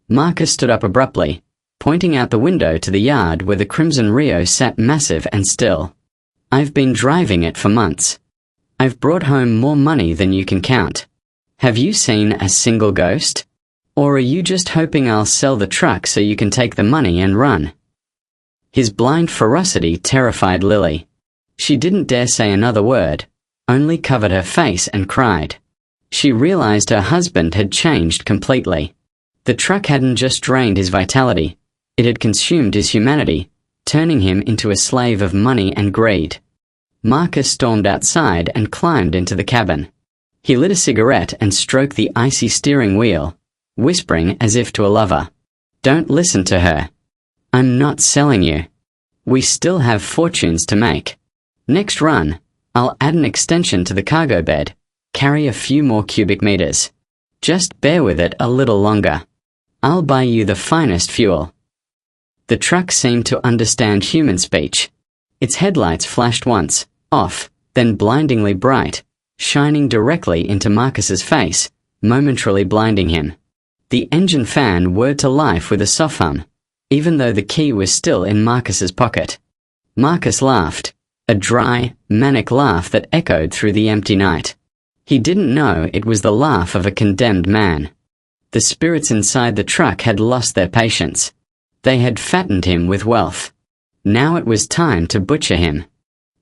Marcus stood up abruptly, pointing out the window to the yard where the crimson Rio sat massive and still. "I've been driving it for months. I've brought home more money than you can count. Have you seen a single ghost? Or are you just hoping I'll sell the truck so you can take the money and run?" His blind ferocity terrified Lily. She didn't dare say another word, only covered her face and cried. She realized her husband had changed completely. The truck hadn't just drained his vitality, it had consumed his humanity, turning him into a slave of money and greed. Marcus stormed outside and climbed into the cabin. He lit a cigarette and stroked the icy steering wheel, whispering as if to a lover, "Don't listen to her. I'm not selling you. We still have fortunes to make. Next run, I'll add an extension to the cargo bed, carry a few more cubic meters. Just bear with it a little longer. I'll buy you the finest fuel." The truck seemed to understand human speech. Its headlights flashed once, off, then blindingly bright, shining directly into Marcus's face, momentarily blinding him. The engine fan whirred to life with a soft hum, even though the key was still in Marcus's pocket. Marcus laughed, a dry, manic laugh that echoed through the empty night. He didn't know it was the laugh of a condemned man. The spirits inside the truck had lost their patience. They had fattened him with wealth. Now it was time to butcher him.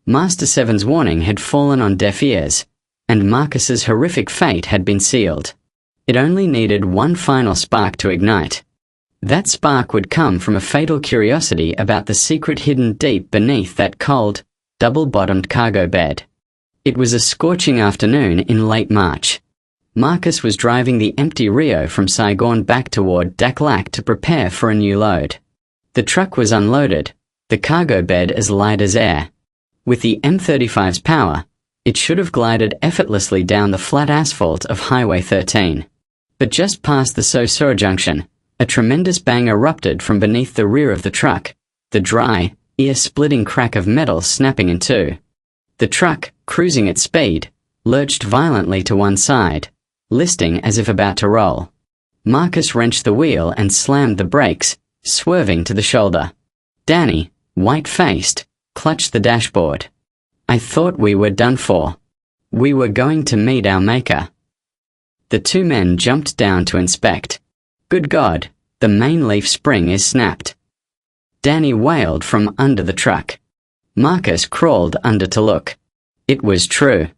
Master 7's warning had fallen on deaf ears, and Marcus's horrific fate had been sealed. It only needed one final spark to ignite. That spark would come from a fatal curiosity about the secret hidden deep beneath that cold, double-bottomed cargo bed. It was a scorching afternoon in late March. Marcus was driving the empty Rio from Saigon back toward Dak Lak to prepare for a new load. The truck was unloaded, the cargo bed as light as air. With the M35's power, it should have glided effortlessly down the flat asphalt of Highway 13. But just past the So-So junction, a tremendous bang erupted from beneath the rear of the truck, the dry, ear-splitting crack of metal snapping in two. The truck, cruising at speed, lurched violently to one side, listing as if about to roll. Marcus wrenched the wheel and slammed the brakes, swerving to the shoulder. Danny, white-faced, clutched the dashboard. I thought we were done for. We were going to meet our maker. The two men jumped down to inspect. Good God, the main leaf spring is snapped. Danny wailed from under the truck. Marcus crawled under to look. It was true.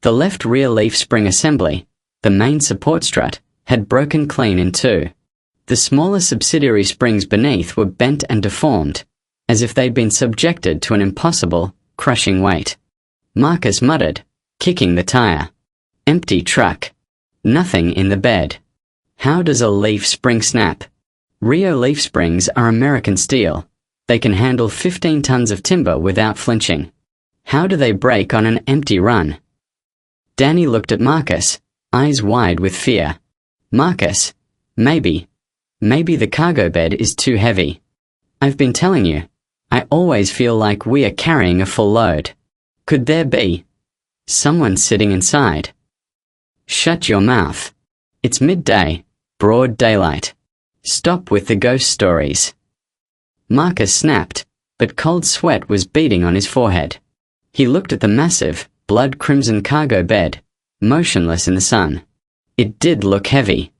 The left rear leaf spring assembly, the main support strut, had broken clean in two. The smaller subsidiary springs beneath were bent and deformed, as if they'd been subjected to an impossible, crushing weight. Marcus muttered, kicking the tire. Empty truck. Nothing in the bed. How does a leaf spring snap? Rio leaf springs are American steel. They can handle 15 tons of timber without flinching. How do they break on an empty run? Danny looked at Marcus, eyes wide with fear. Marcus, maybe the cargo bed is too heavy. I've been telling you, I always feel like we are carrying a full load. Could there be someone sitting inside? Shut your mouth. It's midday, broad daylight. Stop with the ghost stories. Marcus snapped, but cold sweat was beading on his forehead. He looked at the massive, blood-crimson cargo bed, motionless in the sun. It did look heavy.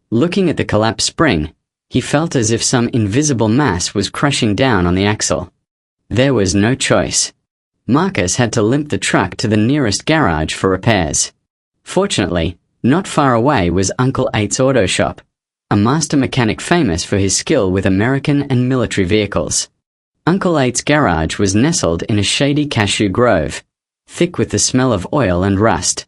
Looking at the collapsed spring, he felt as if some invisible mass was crushing down on the axle. There was no choice. Marcus had to limp the truck to the nearest garage for repairs. Fortunately, not far away was Uncle Eight's auto shop, a master mechanic famous for his skill with American and military vehicles. Uncle Eight's garage was nestled in a shady cashew grove, thick with the smell of oil and rust.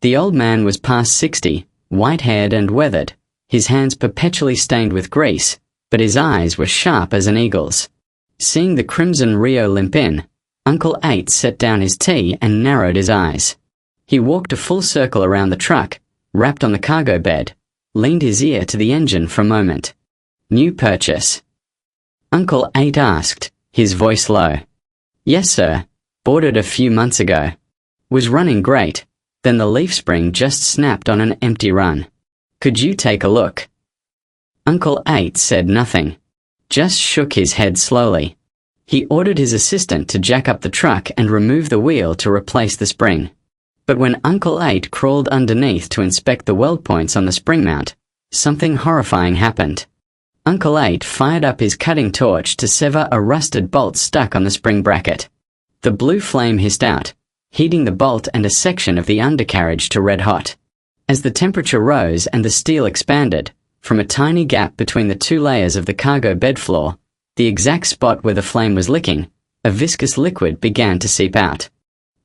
The old man was past 60, white-haired and weathered, his hands perpetually stained with grease, but his eyes were sharp as an eagle's. Seeing the crimson Rio limp in, Uncle Eight set down his tea and narrowed his eyes. He walked a full circle around the truck, rapped on the cargo bed, leaned his ear to the engine for a moment. New purchase? Uncle Eight asked, his voice low. Yes, sir. Bought it a few months ago. Was running great. Then the leaf spring just snapped on an empty run. Could you take a look? Uncle Eight said nothing. Just shook his head slowly. He ordered his assistant to jack up the truck and remove the wheel to replace the spring. But when Uncle Eight crawled underneath to inspect the weld points on the spring mount, something horrifying happened. Uncle Eight fired up his cutting torch to sever a rusted bolt stuck on the spring bracket. The blue flame hissed out, heating the bolt and a section of the undercarriage to red hot. As the temperature rose and the steel expanded, from a tiny gap between the two layers of the cargo bed floor, the exact spot where the flame was licking, a viscous liquid began to seep out.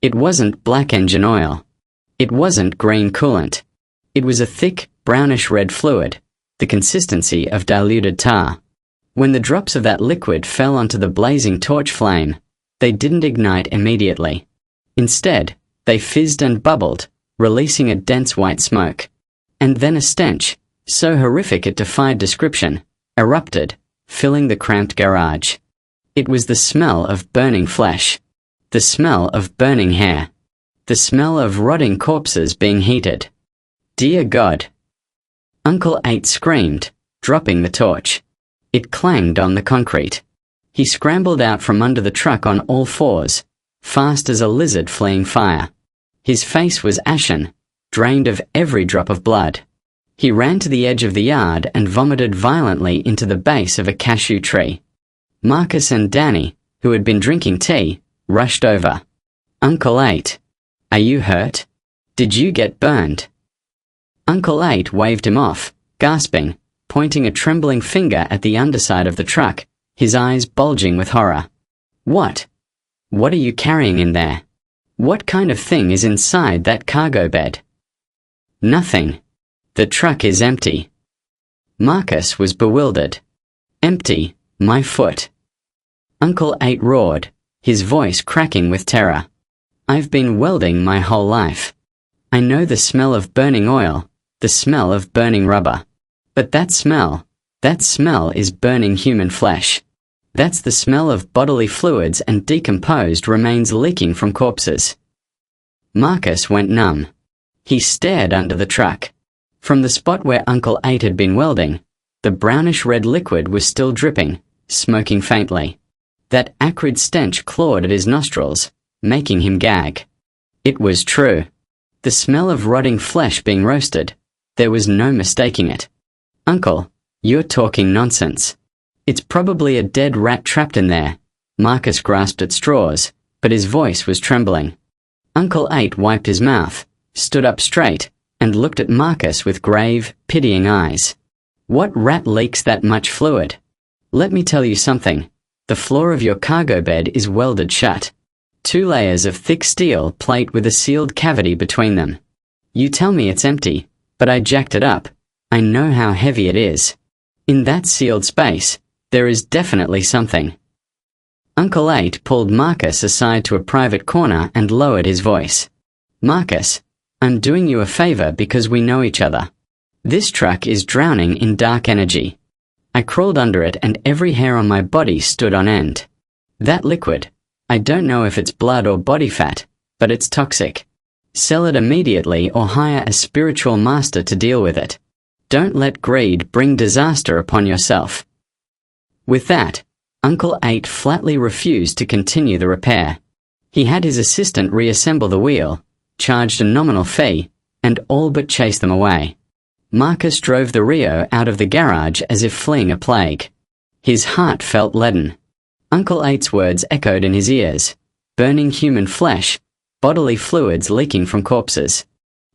It wasn't black engine oil. It wasn't green coolant. It was a thick, brownish-red fluid, the consistency of diluted tar. When the drops of that liquid fell onto the blazing torch flame, they didn't ignite immediately. Instead, they fizzed and bubbled, releasing a dense white smoke. And then a stench, so horrific it defied description, erupted, filling the cramped garage. It was the smell of burning flesh. The smell of burning hair. The smell of rotting corpses being heated. Dear God! Uncle Eight screamed, dropping the torch. It clanged on the concrete. He scrambled out from under the truck on all fours, fast as a lizard fleeing fire. His face was ashen, drained of every drop of blood. He ran to the edge of the yard and vomited violently into the base of a cashew tree. Marcus and Danny, who had been drinking tea, rushed over. Uncle Eight, are you hurt? Did you get burned? Uncle Eight waved him off, gasping, pointing a trembling finger at the underside of the truck, his eyes bulging with horror. What? What are you carrying in there? What kind of thing is inside that cargo bed? Nothing. The truck is empty. Marcus was bewildered. Empty, my foot. Uncle Eight roared, his voice cracking with terror. I've been welding my whole life. I know the smell of burning oil, the smell of burning rubber. But that smell is burning human flesh. That's the smell of bodily fluids and decomposed remains leaking from corpses. Marcus went numb. He stared under the truck. From the spot where Uncle 8 had been welding, the brownish-red liquid was still dripping, smoking faintly. That acrid stench clawed at his nostrils, making him gag. It was true. The smell of rotting flesh being roasted. There was no mistaking it. Uncle, you're talking nonsense. It's probably a dead rat trapped in there. Marcus grasped at straws, but his voice was trembling. Uncle 8 wiped his mouth, stood up straight, and looked at Marcus with grave, pitying eyes. What rat leaks that much fluid? Let me tell you something. The floor of your cargo bed is welded shut. 2 layers of thick steel plate with a sealed cavity between them. You tell me it's empty, but I jacked it up. I know how heavy it is. In that sealed space, there is definitely something. Uncle 8 pulled Marcus aside to a private corner and lowered his voice. Marcus, I'm doing you a favor because we know each other. This truck is drowning in dark energy. I crawled under it and every hair on my body stood on end. That liquid, I don't know if it's blood or body fat, but it's toxic. Sell it immediately or hire a spiritual master to deal with it. Don't let greed bring disaster upon yourself. With that, Uncle 8 flatly refused to continue the repair. He had his assistant reassemble the wheel, charged a nominal fee, and all but chased them away. Marcus drove the Rio out of the garage as if fleeing a plague. His heart felt leaden. Uncle 8's words echoed in his ears, burning human flesh, bodily fluids leaking from corpses.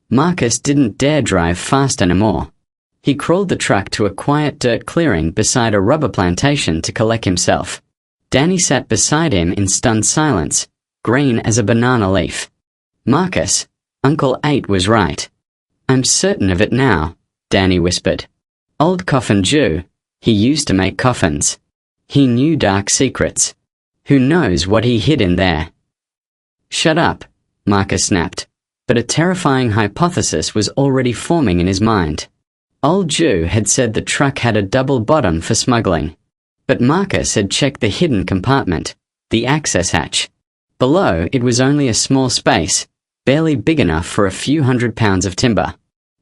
Marcus didn't dare drive fast anymore. He crawled the truck to a quiet dirt clearing beside a rubber plantation to collect himself. Danny sat beside him in stunned silence, green as a banana leaf. Marcus, Uncle 8 was right. I'm certain of it now, Danny whispered. Old Coffin Jew, he used to make coffins. He knew dark secrets. Who knows what he hid in there? Shut up, Marcus snapped, but a terrifying hypothesis was already forming in his mind. Old Jew had said the truck had a double bottom for smuggling. But Marcus had checked the hidden compartment, the access hatch. Below, it was only a small space, barely big enough for a few 100 pounds of timber.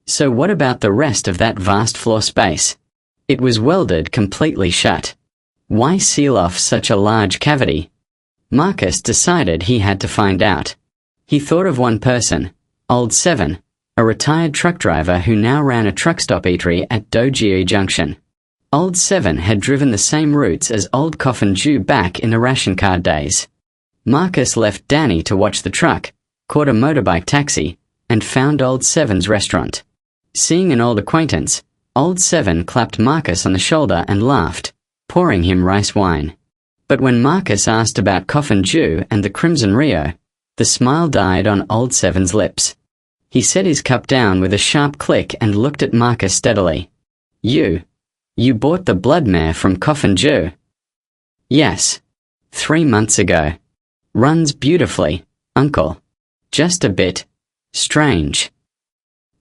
So what about the rest of that vast floor space? It was welded completely shut. Why seal off such a large cavity? Marcus decided he had to find out. He thought of one person, Old 7, a retired truck driver who now ran a truck stop eatery at Dojie Junction. Old 7 had driven the same routes as Old Coffin Jew back in the ration card days. Marcus left Danny to watch the truck, caught a motorbike taxi, and found Old 7's restaurant. Seeing an old acquaintance, Old 7 clapped Marcus on the shoulder and laughed, pouring him rice wine. But when Marcus asked about Coffin Jew and the Crimson Rio, the smile died on Old 7's lips. He set his cup down with a sharp click and looked at Marcus steadily. You bought the blood mare from Coffin Jew? Yes. 3 months ago. Runs beautifully, Uncle. Just a bit strange.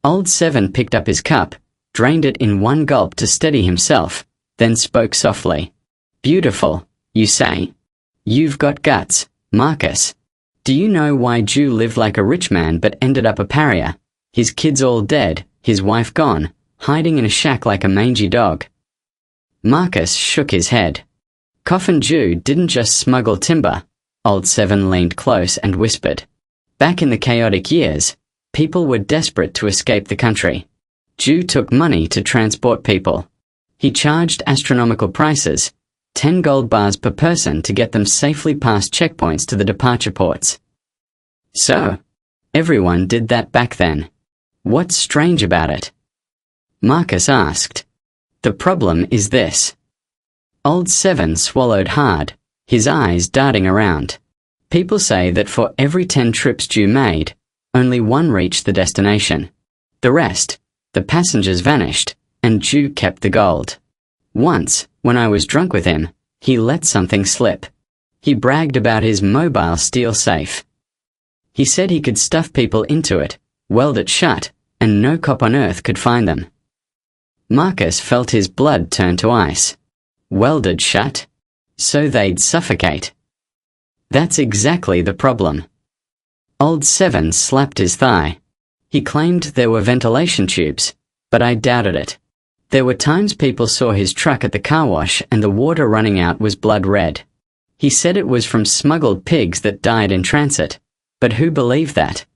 Old 7 picked up his cup, drained it in one gulp to steady himself, then spoke softly. Beautiful, you say? You've got guts, Marcus. Do you know why Jew lived like a rich man but ended up a pariah? His kids all dead, his wife gone, hiding in a shack like a mangy dog. Marcus shook his head. Coffin Jew didn't just smuggle timber. Old 7 leaned close and whispered. Back in the chaotic years, people were desperate to escape the country. Jew took money to transport people. He charged astronomical prices, 10 gold bars per person to get them safely past checkpoints to the departure ports. So, everyone did that back then. What's strange about it? Marcus asked. The problem is this. Old 7 swallowed hard, his eyes darting around. People say that for every 10 trips Jew made, only 1 reached the destination. The rest, the passengers vanished, and Jew kept the gold. Once, when I was drunk with him, he let something slip. He bragged about his mobile steel safe. He said he could stuff people into it, weld it shut, and no cop on earth could find them. Marcus felt his blood turn to ice. Welded shut? So they'd suffocate. That's exactly the problem. Old Seven slapped his thigh. He claimed there were ventilation tubes, but I doubted it. There were times people saw his truck at the car wash and the water running out was blood red. He said it was from smuggled pigs that died in transit, but who believed that?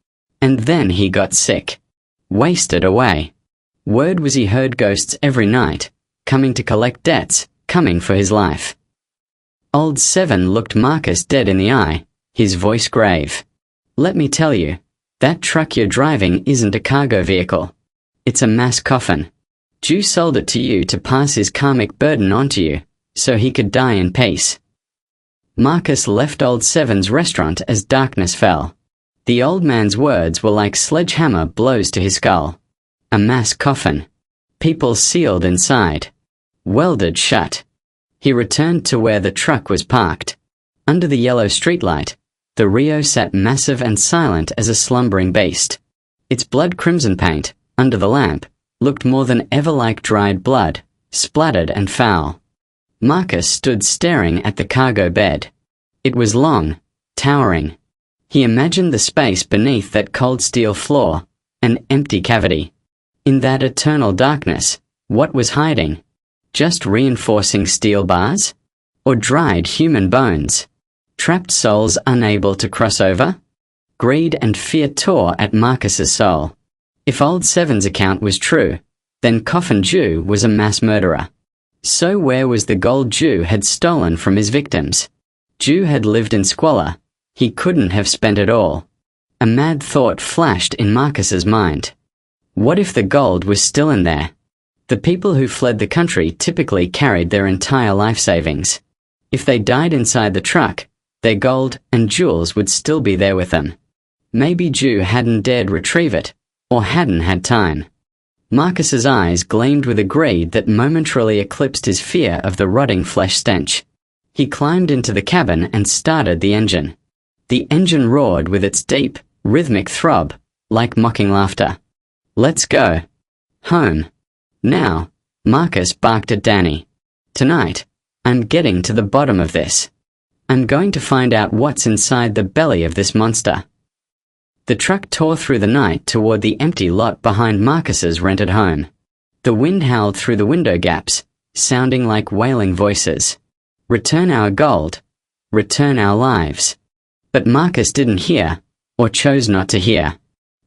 And then he got sick. Wasted away. Word was he heard ghosts every night, coming to collect debts, coming for his life. Old Seven looked Marcus dead in the eye, his voice grave. Let me tell you, that truck you're driving isn't a cargo vehicle. It's a mass coffin. Jew sold it to you to pass his karmic burden on to you, so he could die in peace. Marcus left Old Seven's restaurant as darkness fell. The old man's words were like sledgehammer blows to his skull. A mass coffin. People sealed inside. Welded shut. He returned to where the truck was parked. Under the yellow streetlight, the Rio sat massive and silent as a slumbering beast. Its blood crimson paint, under the lamp, looked more than ever like dried blood, splattered and foul. Marcus stood staring at the cargo bed. It was long, towering. He imagined the space beneath that cold steel floor, an empty cavity. In that eternal darkness, what was hiding? Just reinforcing steel bars? Or dried human bones? Trapped souls unable to cross over? Greed and fear tore at Marcus's soul. If Old Seven's account was true, then Coffin Jew was a mass murderer. So where was the gold Jew had stolen from his victims? Jew had lived in squalor. He couldn't have spent it all. A mad thought flashed in Marcus's mind. What if the gold was still in there? The people who fled the country typically carried their entire life savings. If they died inside the truck, their gold and jewels would still be there with them. Maybe Jew hadn't dared retrieve it, or hadn't had time. Marcus's eyes gleamed with a greed that momentarily eclipsed his fear of the rotting flesh stench. He climbed into the cabin and started the engine. The engine roared with its deep, rhythmic throb, like mocking laughter. Let's go. Home. Now, Marcus barked at Danny. Tonight, I'm getting to the bottom of this. I'm going to find out what's inside the belly of this monster. The truck tore through the night toward the empty lot behind Marcus's rented home. The wind howled through the window gaps, sounding like wailing voices. Return our gold. Return our lives. But Marcus didn't hear, or chose not to hear.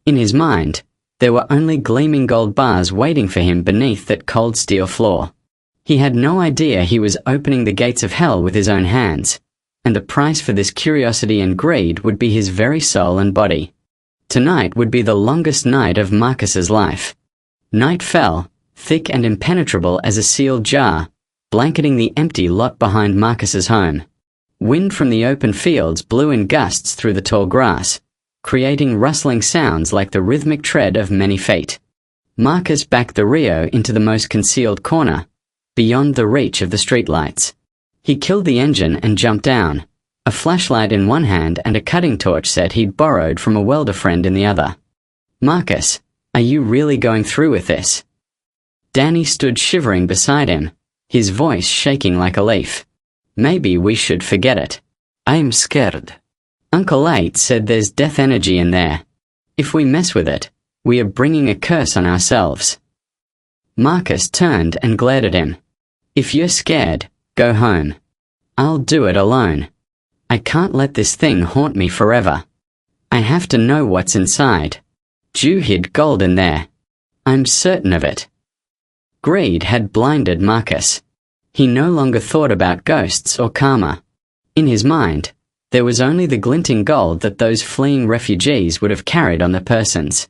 In his mind, there were only gleaming gold bars waiting for him beneath that cold steel floor. He had no idea he was opening the gates of hell with his own hands, and the price for this curiosity and greed would be his very soul and body. Tonight would be the longest night of Marcus's life. Night fell, thick and impenetrable as a sealed jar, blanketing the empty lot behind Marcus's home. Wind from the open fields blew in gusts through the tall grass, creating rustling sounds like the rhythmic tread of many feet. Marcus backed the Rio into the most concealed corner, beyond the reach of the streetlights. He killed the engine and jumped down, a flashlight in one hand and a cutting torch set he'd borrowed from a welder friend in the other. Marcus, are you really going through with this? Danny stood shivering beside him, his voice shaking like a leaf. Maybe we should forget it. I'm scared. Uncle Eight said there's death energy in there. If we mess with it, we are bringing a curse on ourselves. Marcus turned and glared at him. If you're scared, go home. I'll do it alone. I can't let this thing haunt me forever. I have to know what's inside. Jew hid gold in there. I'm certain of it. Greed had blinded Marcus. He no longer thought about ghosts or karma. In his mind, there was only the glinting gold that those fleeing refugees would have carried on their persons.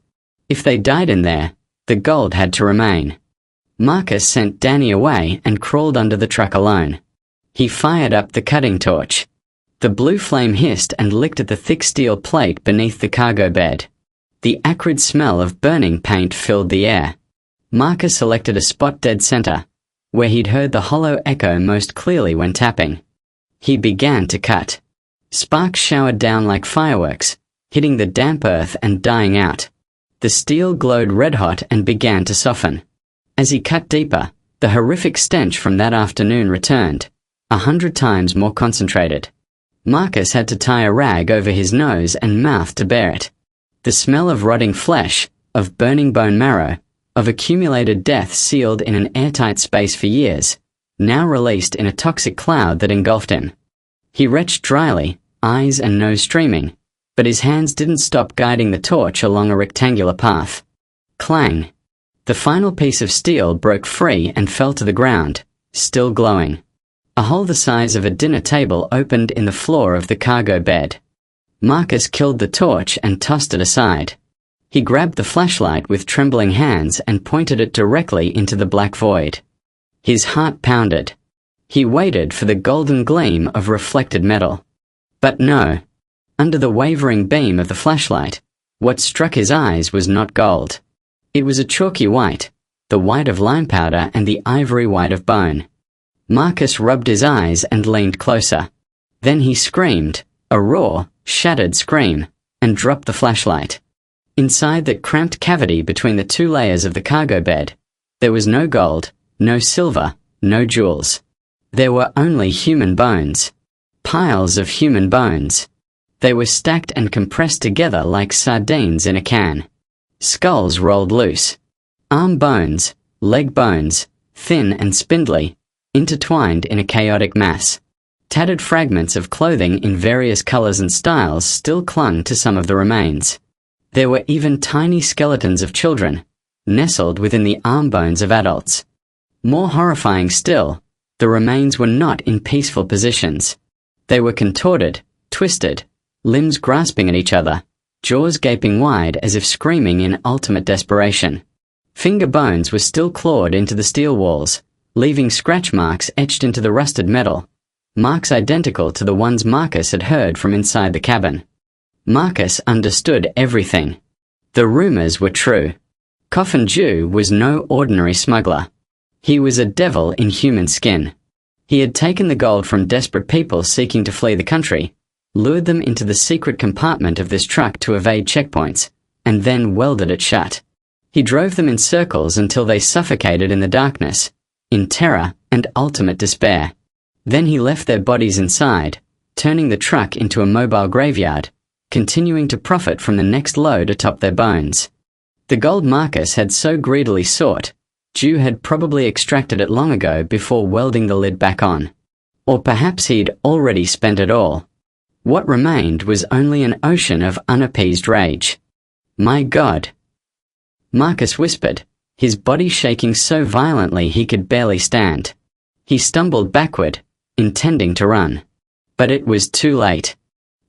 If they died in there, the gold had to remain. Marcus sent Danny away and crawled under the truck alone. He fired up the cutting torch. The blue flame hissed and licked at the thick steel plate beneath the cargo bed. The acrid smell of burning paint filled the air. Marcus selected a spot dead center, where he'd heard the hollow echo most clearly when tapping. He began to cut. Sparks showered down like fireworks, hitting the damp earth and dying out. The steel glowed red-hot and began to soften. As he cut deeper, the horrific stench from that afternoon returned, 100 times more concentrated. Marcus had to tie a rag over his nose and mouth to bear it. The smell of rotting flesh, of burning bone marrow, of accumulated death sealed in an airtight space for years, now released in a toxic cloud that engulfed him. He retched dryly, eyes and nose streaming, but his hands didn't stop guiding the torch along a rectangular path. Clang! The final piece of steel broke free and fell to the ground, still glowing. A hole the size of a dinner table opened in the floor of the cargo bed. Marcus killed the torch and tossed it aside. He grabbed the flashlight with trembling hands and pointed it directly into the black void. His heart pounded. He waited for the golden gleam of reflected metal. But no. Under the wavering beam of the flashlight, what struck his eyes was not gold. It was a chalky white, the white of lime powder and the ivory white of bone. Marcus rubbed his eyes and leaned closer. Then he screamed, a raw, shattered scream, and dropped the flashlight. Inside that cramped cavity between the two layers of the cargo bed, there was no gold, no silver, no jewels. There were only human bones. Piles of human bones. They were stacked and compressed together like sardines in a can. Skulls rolled loose. Arm bones, leg bones, thin and spindly, intertwined in a chaotic mass. Tattered fragments of clothing in various colors and styles still clung to some of the remains. There were even tiny skeletons of children, nestled within the arm bones of adults. More horrifying still, the remains were not in peaceful positions. They were contorted, twisted, limbs grasping at each other, jaws gaping wide as if screaming in ultimate desperation. Finger bones were still clawed into the steel walls, leaving scratch marks etched into the rusted metal, marks identical to the ones Marcus had heard from inside the cabin. Marcus understood everything. The rumors were true. Coffin Jew was no ordinary smuggler. He was a devil in human skin. He had taken the gold from desperate people seeking to flee the country, lured them into the secret compartment of this truck to evade checkpoints, and then welded it shut. He drove them in circles until they suffocated in the darkness, in terror and ultimate despair. Then he left their bodies inside, turning the truck into a mobile graveyard, continuing to profit from the next load atop their bones. The gold Marcus had so greedily sought, Jew had probably extracted it long ago before welding the lid back on. Or perhaps he'd already spent it all. What remained was only an ocean of unappeased rage. My God! Marcus whispered, his body shaking so violently he could barely stand. He stumbled backward, intending to run. But it was too late.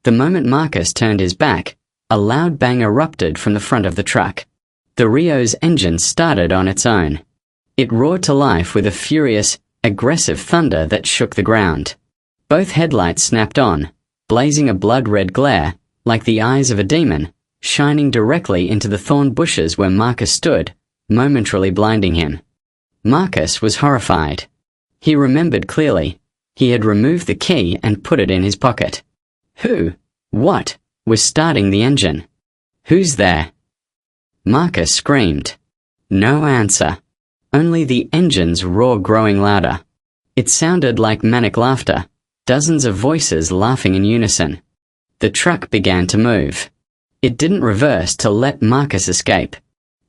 The moment Marcus turned his back, a loud bang erupted from the front of the truck. The Rio's engine started on its own. It roared to life with a furious, aggressive thunder that shook the ground. Both headlights snapped on, blazing a blood-red glare, like the eyes of a demon, shining directly into the thorn bushes where Marcus stood, momentarily blinding him. Marcus was horrified. He remembered clearly. He had removed the key and put it in his pocket. Who, what, was starting the engine? Who's there? Marcus screamed. No answer. Only the engine's roar growing louder. It sounded like manic laughter, dozens of voices laughing in unison. The truck began to move. It didn't reverse to let Marcus escape.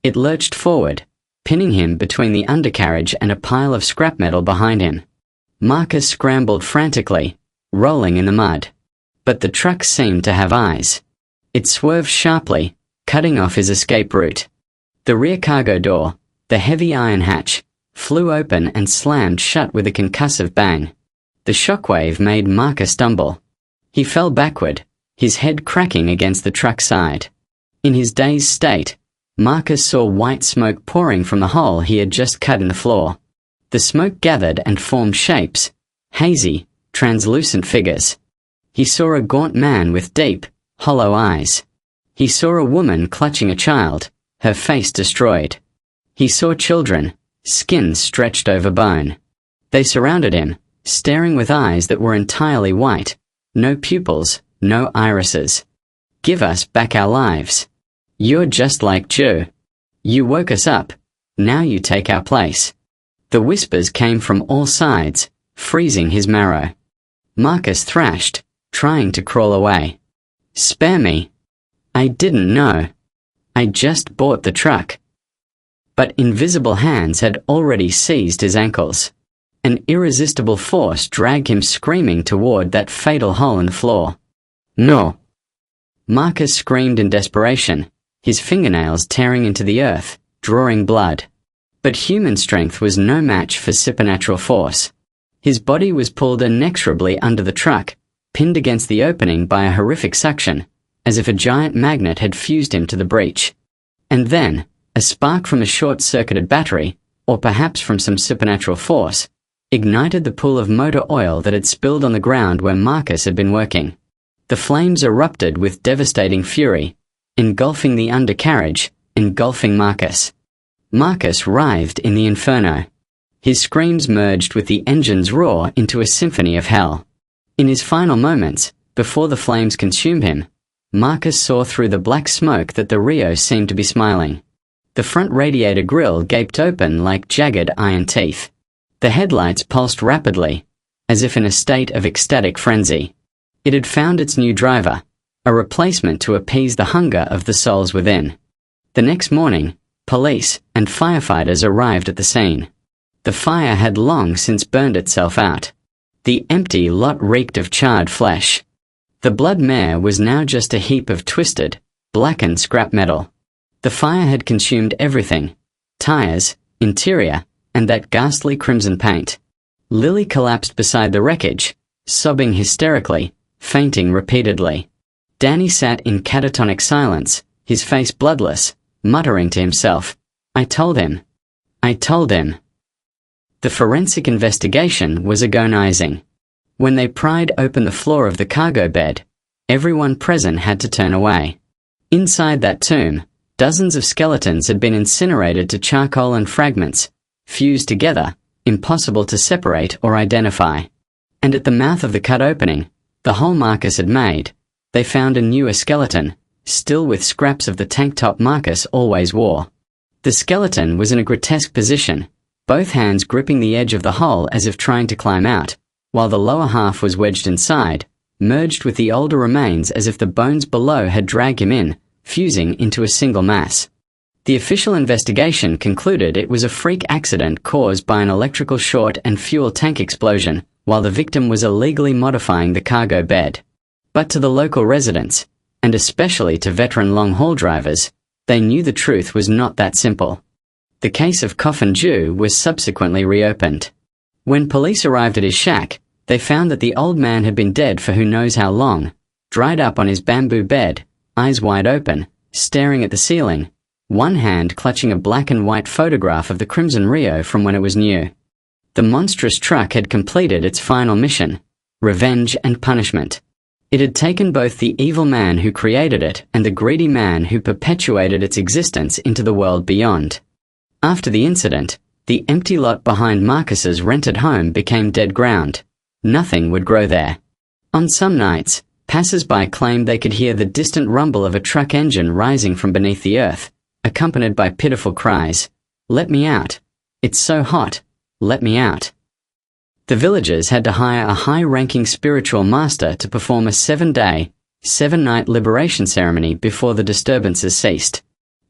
It lurched forward, pinning him between the undercarriage and a pile of scrap metal behind him. Marcus scrambled frantically, rolling in the mud. But the truck seemed to have eyes. It swerved sharply, cutting off his escape route. The rear cargo door, the heavy iron hatch, flew open and slammed shut with a concussive bang. The shockwave made Marcus stumble. He fell backward, his head cracking against the truck's side. In his dazed state, Marcus saw white smoke pouring from the hole he had just cut in the floor. The smoke gathered and formed shapes, hazy, translucent figures. He saw a gaunt man with deep, hollow eyes. He saw a woman clutching a child, her face destroyed. He saw children, skin stretched over bone. They surrounded him, staring with eyes that were entirely white, no pupils, no irises. Give us back our lives. You're just like Jew. You woke us up, now you take our place. The whispers came from all sides, freezing his marrow. Marcus thrashed, trying to crawl away. "Spare me. I didn't know. I just bought the truck." But invisible hands had already seized his ankles. An irresistible force dragged him screaming toward that fatal hole in the floor. "No!" Marcus screamed in desperation, his fingernails tearing into the earth, drawing blood. But human strength was no match for supernatural force. His body was pulled inexorably under the truck, pinned against the opening by a horrific suction, as if a giant magnet had fused him to the breech. And then, a spark from a short-circuited battery, or perhaps from some supernatural force, ignited the pool of motor oil that had spilled on the ground where Marcus had been working. The flames erupted with devastating fury, engulfing the undercarriage, engulfing Marcus. Marcus writhed in the inferno. His screams merged with the engine's roar into a symphony of hell. In his final moments, before the flames consumed him, Marcus saw through the black smoke that the Rio seemed to be smiling. The front radiator grille gaped open like jagged iron teeth. The headlights pulsed rapidly, as if in a state of ecstatic frenzy. It had found its new driver, a replacement to appease the hunger of the souls within. The next morning, police and firefighters arrived at the scene. The fire had long since burned itself out. The empty lot reeked of charred flesh. The blood mare was now just a heap of twisted, blackened scrap metal. The fire had consumed everything: tires, interior, and that ghastly crimson paint. Lily collapsed beside the wreckage, sobbing hysterically, fainting repeatedly. Danny sat in catatonic silence, his face bloodless, muttering to himself, "I told him. I told him." The forensic investigation was agonizing. When they pried open the floor of the cargo bed, everyone present had to turn away. Inside that tomb, dozens of skeletons had been incinerated to charcoal and fragments, fused together, impossible to separate or identify. And at the mouth of the cut opening, the hole Marcus had made, they found a newer skeleton, still with scraps of the tank top Marcus always wore. The skeleton was in a grotesque position, both hands gripping the edge of the hole as if trying to climb out, while the lower half was wedged inside, merged with the older remains as if the bones below had dragged him in, fusing into a single mass. The official investigation concluded it was a freak accident caused by an electrical short and fuel tank explosion, while the victim was illegally modifying the cargo bed. But to the local residents, and especially to veteran long-haul drivers, they knew the truth was not that simple. The case of Coffin Jew was subsequently reopened. When police arrived at his shack, they found that the old man had been dead for who knows how long, dried up on his bamboo bed, eyes wide open, staring at the ceiling, one hand clutching a black and white photograph of the Crimson Rio from when it was new. The monstrous truck had completed its final mission: revenge and punishment. It had taken both the evil man who created it and the greedy man who perpetuated its existence into the world beyond. After the incident, the empty lot behind Marcus's rented home became dead ground. Nothing would grow there. On some nights, passers-by claimed they could hear the distant rumble of a truck engine rising from beneath the earth, accompanied by pitiful cries, "Let me out! It's so hot! Let me out!" The villagers had to hire a high-ranking spiritual master to perform a 7-day, 7-night liberation ceremony before the disturbances ceased.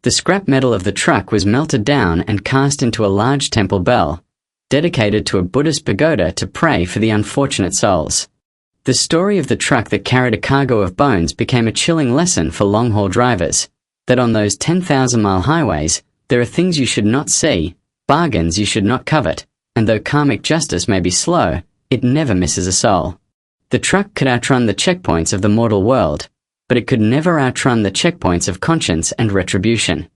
The scrap metal of the truck was melted down and cast into a large temple bell, dedicated to a Buddhist pagoda to pray for the unfortunate souls. The story of the truck that carried a cargo of bones became a chilling lesson for long-haul drivers, that on those 10,000-mile highways, there are things you should not see, bargains you should not covet, and though karmic justice may be slow, it never misses a soul. The truck could outrun the checkpoints of the mortal world, but it could never outrun the checkpoints of conscience and retribution.